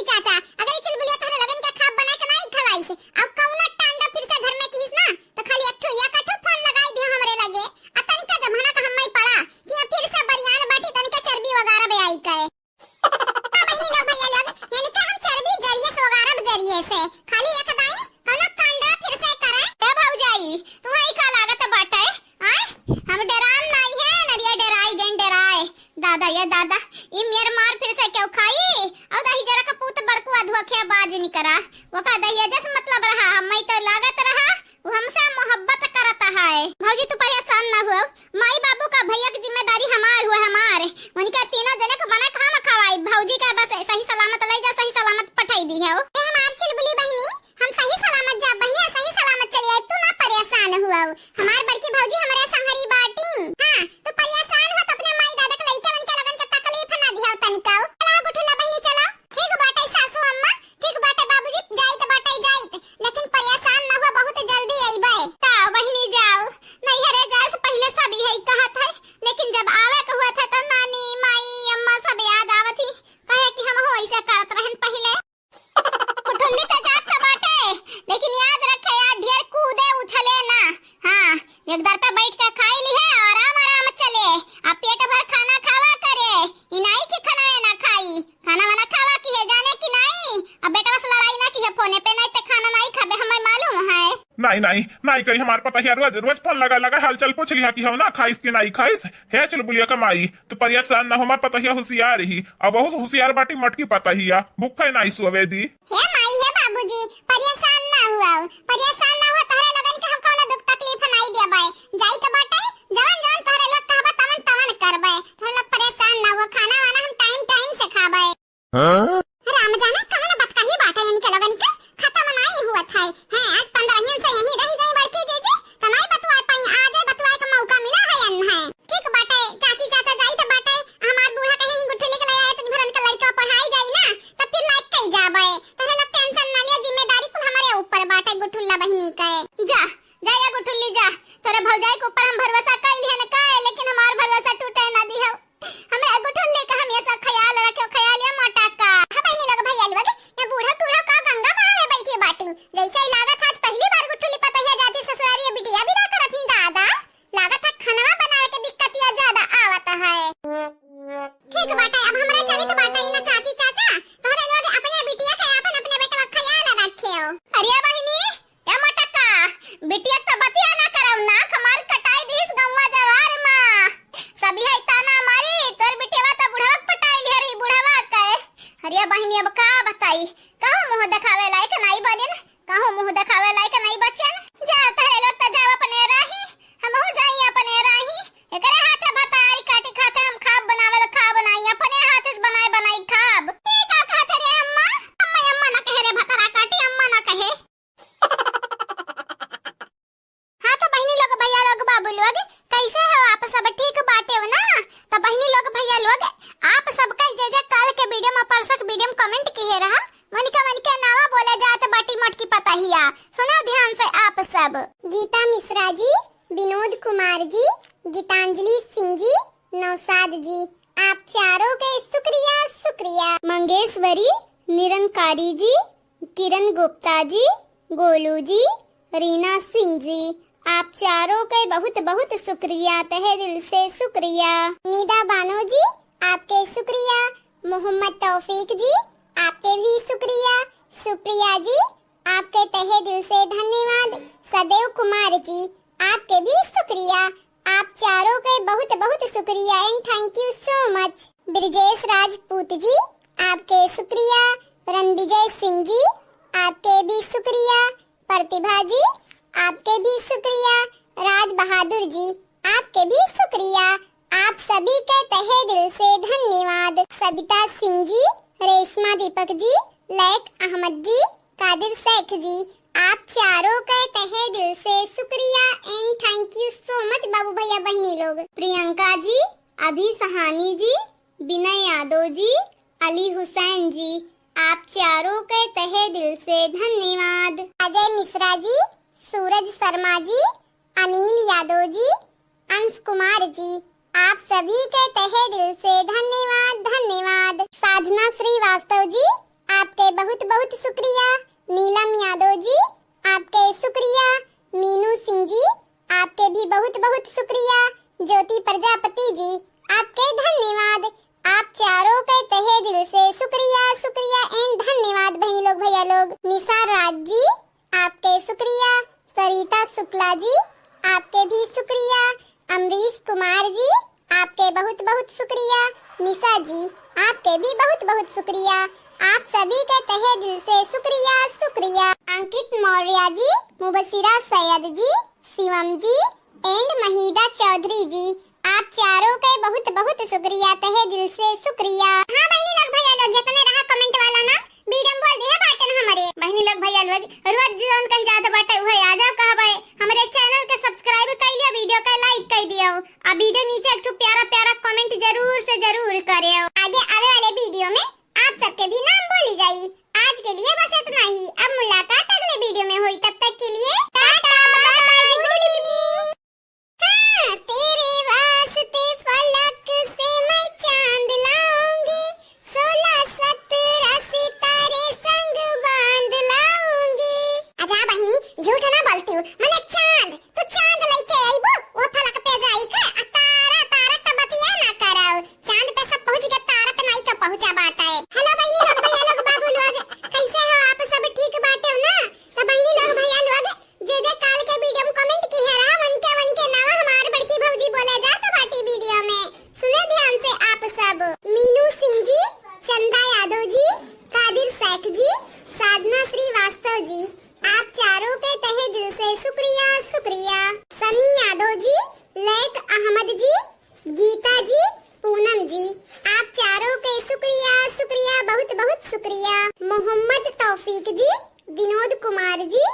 चाची चाचा, अगर ये चुलबुलिया तोहरे लगन के खाब बना के नहीं खवाई से अब कौना टांडा फिर से घर में किस ना तो खाली अठो या कठो फोन लगाई दियो हमरे लगे आ तनिका जमाना का हम्मई पड़ा कि ये फिर से बरियान बाटी तनिका चर्बी वगैरह बे आई कहे बहनी लोग भैया लोग यानी कि हम चर्बी जरिए से वगैरह जरिए से खाली एक दाई कौना कांडा फिर से करे ए भौजाई तू ही का लागत बाटे आय हम डरान नहीं है नरिया डराई गन डराए दादा ये दादा ई मेर मार फिर से क्यों खाई और दही जरा का पूत बड़कुआ धोखे बाज नहीं करा वो का दही जस मतलब रहा हम्मई तो लागत रहा वो हमसे मोहब्बत करता है भौजी तू परेशान ना हो माई बाबू का भैया की जिम्मेदारी हमार हुआ हमारे उनका तीनों जने को बना खा खवाई भौजी का बस सही सलामत ले जा सही सलामत पठाई दी है ए हमार चुलबुली बहनी हम सही सलामत जा बहनी सही सलामत चली आई तू ना परेशान हुआ हमार बड़की भौजी हमारे संहरी बाटी हां तो परेशान हो तो अपने माई दादा के लइका बन के लगन के तकलीफ ना दिया तनिकाओ चला गुठुला बहनी चला ठीक बाटे सासू अम्मा ठीक बाटे बाबूजी जाई तो बाटे जाई लेकिन परेशान ना हो बहुत जल्दी आईबे ता बहनी जाओ नहीं हरे जाए से पहले सब यही कहा था लेकिन जब आवे के हुआ था तो नानी माई अम्मा सब याद आवत थी कहे कि हम हो ऐसे करत रहन पहले कुठुल्ली तो जात ना बाटे लेकिन याद रखे यार ढेर कूदे उछले ना हां एक दर पे बैठ के खाई ली है आराम आराम चले अब पेट भर खाना खावा करे इनाई के खाना ना खाई खाना वाना खावा की है जाने की नहीं अब बेटा बस लड़ाई ना की है फोने पे नहीं तो खाना नहीं खाबे हमें मालूम है नहीं करी हमारे पता है रोज रोज फोन लगा हाल चल पूछ लिया कि हम ना खाइस कि नहीं खाइस है चुलबुलिया कमाई तो परेशान ना हो हमारे पता है होशियार ही अब बहुत होशियार बाटी मटकी पता ही भूखा नहीं सोवे दी हे माई हे बाबूजी परेशान ना हुआ तोहरे लगन के हम कोनो दुख तकलीफ नहीं देबे जाई तो बाटे जवन जवन तोहरे लोग कहबा तवन तवन करबे तोहरे लोग परेशान ना हो खाना वाना हम टाइम से खाबे राम जाने कहां ना बतका ही बाटे यानी के लगन के खत्म नहीं हुआ था हैं आज 15 दिन से यहीं रही गई बड़की जीजी तो नहीं बतवा पाई आज बतवाए का मौका मिला है या नहीं ठीक बाटे चाची चाचा जाई तो बाटे हमार बूढ़ा कहीं गुठली के ले आए तो घरन का लड़का पढ़ाई जाई ना तो फिर लाइक कई जाबे तोहरे लोग टेंशन ना ले जिम्मेदारी कुल हमारे ऊपर बाटे गुठुल्ला बहनी के जा या गुठुल्ली जा तोरे भौजाई के ऊपर हम भरोसा कइल है ना काहे लेकिन हमार भरोसा टूटे ना दी है हमें गुठुल्ली का हमेशा ख्याल रखियो ख्याल ये मोटा का हां बहनी लोग भैया लोग ये बूढ़ा टूढ़ा का गंगा बहावे बैठी बाटी जैसे ही लागत आज पहली बार गुठुल्ली पता है जाती ससुरारी ये बिटिया भी ना करत ही दादा लागत है खाना बनाए के दिक्कत या ज्यादा आवत है ठीक बाटे अब हमरा चली तो बाटे ना चाची चाचा तोहरे लोग अपने बिटिया के अपने बेटा का ख्याल रखियो अरे बहनी या मोटा का बिटिया तो बतिया ना करौ ना कमाल कटाई दिस गौवा जवार मां सभी है ताना मारी तोर बिटिया तो बुढ़वा पटाई ले रही बुढ़वा के अरे बहनी अब का बताई कहूं मुंह दिखावे लायक नहीं बनिन कहूं मुंह दिखावे लायक नहीं बचन जा तोहरे लोग त जाव अपने राही हम हो जाई अपने राही एकरे हाथे भतारी काटी खाते हम खाब बनावे खाब बनाई अपने हाथ से बनाई खाब की का खाते रे अम्मा ना कहे रे भतारा काटी अम्मा ना कहे हां तो बहनी लोग भैया लोग बाबू लोग कैसे हो आप सब ठीक बाटे हो ना तो बहनी लोग भैया लोग आप सब का जे काल के वीडियो में परसक वीडियो में कमेंट किए रहा वनिका नावा बोले जात बाटी मटकी पता हिया सुनो ध्यान से आप सब गीता मिश्रा जी विनोद कुमार जी गीतांजलि सिंह जी नौसाद जी आप चारों के शुक्रिया मंगेश्वरी निरंकारी जी किरण गुप्ता जी गोलू जी रीना सिंह जी आप चारों के बहुत बहुत शुक्रिया तहे दिल से शुक्रिया निदा बानो जी आपके शुक्रिया मोहम्मद तौफीक जी आपके भी शुक्रिया सुप्रिया जी आपके तहे दिल से धन्यवाद सदैव कुमार जी आपके भी शुक्रिया आप चारों के बहुत बहुत शुक्रिया and thank you so much Brijesh Rajput ji आपके शुक्रिया रणविजय सिंह जी आपके भी शुक्रिया प्रतिभा जी आपके भी शुक्रिया राज बहादुर जी आपके भी शुक्रिया आप सभी के तहे दिल से धन्यवाद सबिता सिंह जी रेशमा दीपक जी लैक अहमद जी कादिर शेख जी आप चारों के तहे दिल से शुक्रिया and thank you so much बाबू भैया बहनी लोग प्रियंका जी अभी सहानी जी विनय यादव जी अली हुसैन जी आप चारों के तहे दिल से धन्यवाद अजय मिश्रा जी सूरज शर्मा जी अनिल यादव जी अंश कुमार जी आप सभी के तहे दिल से धन्यवाद साधना श्रीवास्तव जी आपके भैया लोग। निसार राज जी आपके शुक्रिया। सरिता शुक्ला जी आपके भी शुक्रिया। अमरीश कुमार जी आपके बहुत बहुत शुक्रिया। निशा जी आपके भी बहुत बहुत शुक्रिया। आप सभी के तहे दिल से शुक्रिया शुक्रिया। अंकित मौर्य जी, मुबशिरा सैयद जी, शिवम जी एंड महिदा चौधरी जी, आप चारों के बहुत बहुत शुक्रिया, तहे दिल से शुक्रिया। हाँ बहनी लोग भैया लोग, जितने रहा कमेंट वाला ना वीडियो में बोल दिया बाटे ना हमारे बहनी लोग भैया लोग। रोज जोन कहीं ज्यादा बाटे हुए आ जाओ कहबे हमारे चैनल के सब्सक्राइब कर लियो, वीडियो का लाइक कर दियो और वीडियो नीचे एक प्यारा प्यारा कमेंट जरूर से जरूर करियो। आगे आने वाले वीडियो में आप सबके भी नाम बोली जाई। आज के लिए बस इतना ही, अब मुलाकात अगले वीडियो में हुई, तब तक के लिए tata bye bye, good evening. हाँ, तेरे वास्ते फलक से मैं चांद लाऊंगी, 16-17 सितारे संग बांध लाऊंगी। आजा बहनी झूठ ना बोलती हूँ, मैंने चांद तू चांद लेके आईबो, वो फलक पे जाई के तारा तारा तब बतिया ना कराओ। चांद पे सब पहुंच गया, तारा पे नहीं का पहुंचा बाटा है। हेलो बहनी लोग भैया लोग बाबू लोग, कैसे हो आप सब? ठीक बाटे हो ना? तो बहनी लोग भैया लोग जे काल के वीडियो में कमेंट की है रहा मन के नावा हमार बड़की भौजी बोले जात बाटी वीडियो में, सुने ध्यान से आप सब। मीनू सिंह जी, चंदा यादव जी, कादिर शेख जी, साधना श्रीवास्तव जी, आप चारों के तहे दिल से शुक्रिया शुक्रिया। सनी यादव जी, लेक अहमद जी, गीता जी, पूनम जी, आप चारों के शुक्रिया शुक्रिया, बहुत बहुत शुक्रिया। मोहम्मद तौफीक जी, विनोद कुमार जी,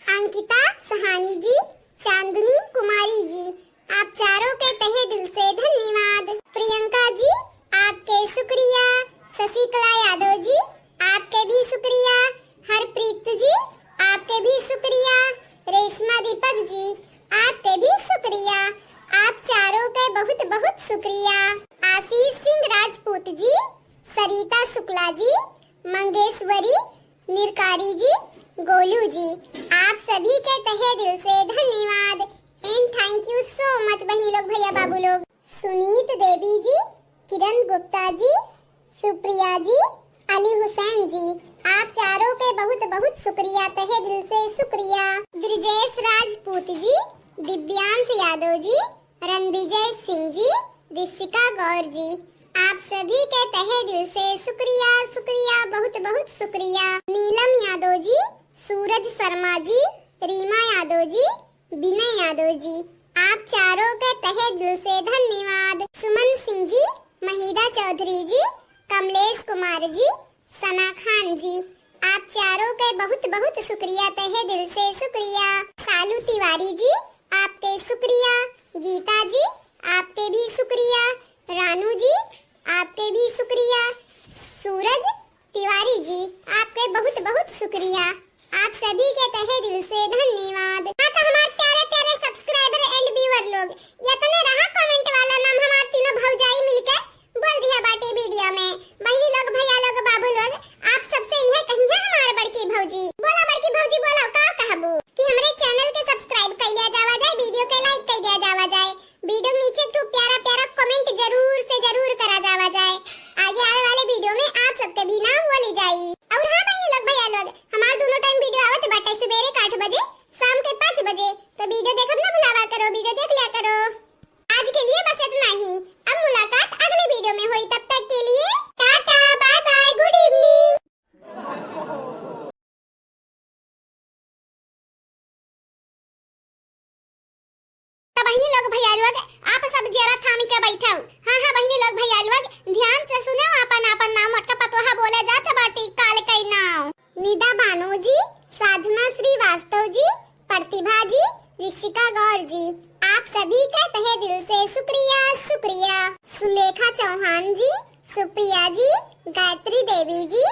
अंकिता सहानी जी, चांदनी कुमारी जी, आप चारों के तहे दिल से धन्यवाद। प्रियंका जी आपके शुक्रिया। शशिकला यादव जी आपके भी शुक्रिया। हरप्रीत जी आपके भी शुक्रिया। रेशमा दीपक जी आपके भी शुक्रिया, आप चारों के बहुत बहुत शुक्रिया। आशीष सिंह राजपूत जी, सरिता शुक्ला जी, मंगेश्वरी निरकारी जी, गोलू जी, आप सभी के तहे दिल से धन्यवाद and thank you so much बहनी लोग भैया बाबू लोग। सुनीत देवी जी, किरण गुप्ता जी, सुप्रिया जी, अली हुसैन जी, आप चारों के बहुत बहुत शुक्रिया, तहे दिल से शुक्रिया। ब्रिजेश राजपूत जी, दिव्यांश यादव जी, रणविजय सिंह जी, ऋषिका गौर जी, आप सभी के तहे दिल से शुक्रिया शुक्रिया, बहुत बहुत शुक्रिया। नीलम यादव जी, सूरज शर्मा जी, रीमा यादव जी, विनय यादव जी, आप चारों के तहे दिल से धन्यवाद। सुमन सिंह जी, महिदा चौधरी जी, कमलेश कुमार जी, सना खान जी, आप चारों के बहुत बहुत शुक्रिया, तहे दिल से शुक्रिया। सालू तिवारी जी आपके शुक्रिया। गीता जी आपके भी शुक्रिया। रानू जी आपके भी शुक्रिया। सूरज तिवारी जी आपके बहुत बहुत शुक्रिया, आप सभी के तहे दिल से धन्यवाद। हाँ तो हमारे प्यारे प्यारे सब्सक्राइबर एंड व्यूअर लोग, ये तो नहीं रहा कमेंट वाला नाम हमारे तीनों भौजाई मिलकर बोल दिया बाटी वीडियो में। बहनी लोग भैया लोग बाबू लोग, आप सबसे यह कही है हमारे बड़की भौजी बोला, बड़की भौजी बोला का कहबू कि हमारे चैनल के सब्सक्राइब कर लिया जावा जाए, वीडियो के लाइक कर दिया जावा जाए, वीडियो नीचे तो प्यारा प्यारा कमेंट जरूर से जरूर करा जावा जाए। आगे आने वाले वीडियो में आप सबके भी नाम बोली जाई। और हाँ बहनी लोग भैया लोग, हमारे दोनों टाइम वीडियो आवत बाटे, सुबेरे 8 बजे, शाम के 5 बजे, तो वीडियो देखब ना भुलावा करो, वीडियो देख लिया करो। आज के लिए बस इतना ही, अब मुलाकात अगले वीडियो में हुई, तब तक के लिए tata bye bye, good evening. तो बहनी लोग भैया लोग, आप सब जरा थामी के बैठो। हाँ हाँ बहनी लोग भैया लोग, ध्यान से सुनो, अपन अपन नाम मटका पतोहा बोले जाते बाटी काल के नाम। निदा बानो जी, साधना श्रीवास्तव जी, प्रतिभा जी, ऋषिका गौर जी, आप सभी के तहे दिल से शुक्रिया शुक्रिया। सुलेखा चौहान जी, सुप्रिया जी, गायत्री देवी जी,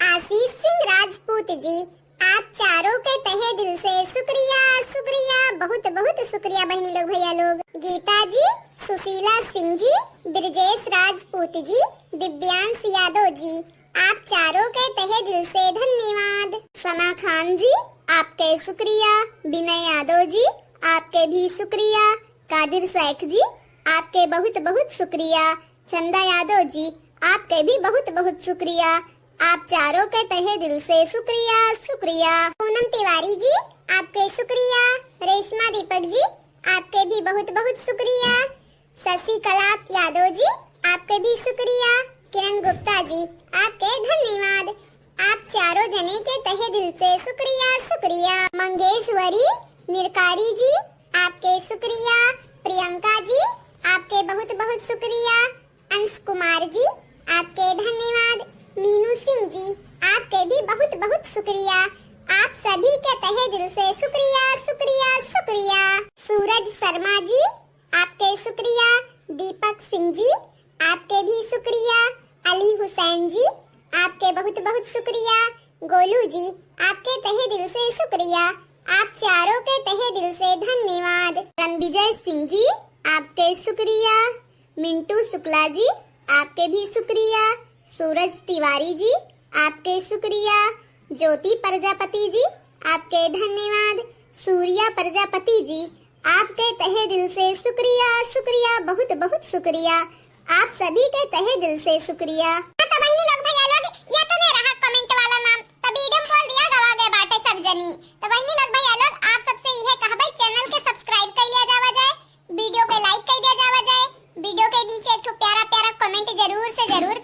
आशीष सिंह राजपूत जी, आप चारों के तहे दिल से शुक्रिया शुक्रिया, बहुत बहुत शुक्रिया बहनी लोग भैया लोग। गीता जी, सुशीला सिंह जी, ब्रिजेश राजपूत जी, दिव्यांश यादव जी, आप चारों के तहे दिल से धन्यवाद। सना खान जी आपके शुक्रिया। विनय यादव जी आपके भी शुक्रिया। कादिर शेख जी आपके बहुत बहुत शुक्रिया। चंदा यादव जी आपके भी बहुत बहुत शुक्रिया। आप चारों के तहे दिल से शुक्रिया शुक्रिया। पूनम तिवारी जी आपके शुक्रिया। रेशमा दीपक जी आपके भी बहुत बहुत शुक्रिया। शशि कला यादव जी आपके भी शुक्रिया। किरण गुप्ता जी आपके धन्यवाद। आप चारों जने के तहे दिल से शुक्रिया शुक्रिया। मंगेशवरी निरकारी जी आपके शुक्रिया। प्रियंका जी आपके बहुत बहुत शुक्रिया। अंश कुमार जी आपके धन्यवाद। मीनू सिंह जी आपके भी बहुत बहुत शुक्रिया। आप सभी के तहे दिल से शुक्रिया शुक्रिया शुक्रिया। सूरज शर्मा जी आपके शुक्रिया। दीपक सिंह जी आपके भी शुक्रिया। अली हुसैन जी आपके बहुत बहुत शुक्रिया। गोलू जी आपके तहे दिल से शुक्रिया। आप चारों के तहे दिल से धन्यवाद। रणविजय सिंह जी आपके शुक्रिया। मिंटू शुक्ला जी आपके भी शुक्रिया। सूरज तिवारी जी आपके शुक्रिया। ज्योति प्रजापति जी आपके धन्यवाद। सूर्या प्रजापति जी आपके तहे दिल से शुक्रिया शुक्रिया बहुत बहुत शुक्रिया। आप सभी के तहे दिल से शुक्रिया। तो बहनी लोग भैया लोग ये तो नहीं रहा कमेंट वाला नाम, तो वीडियो में बोल दिया गवा गए बाटे सब जनी। तो बहनी लोग भैया लोग आप सबसे यह कहबै चैनल के सब्सक्राइब कर लिया जावा जाए, वीडियो के लाइक कर दिया जावा जाए, वीडियो के नीचे एक प्यारा प्यारा कमेंट जरूर से जरूर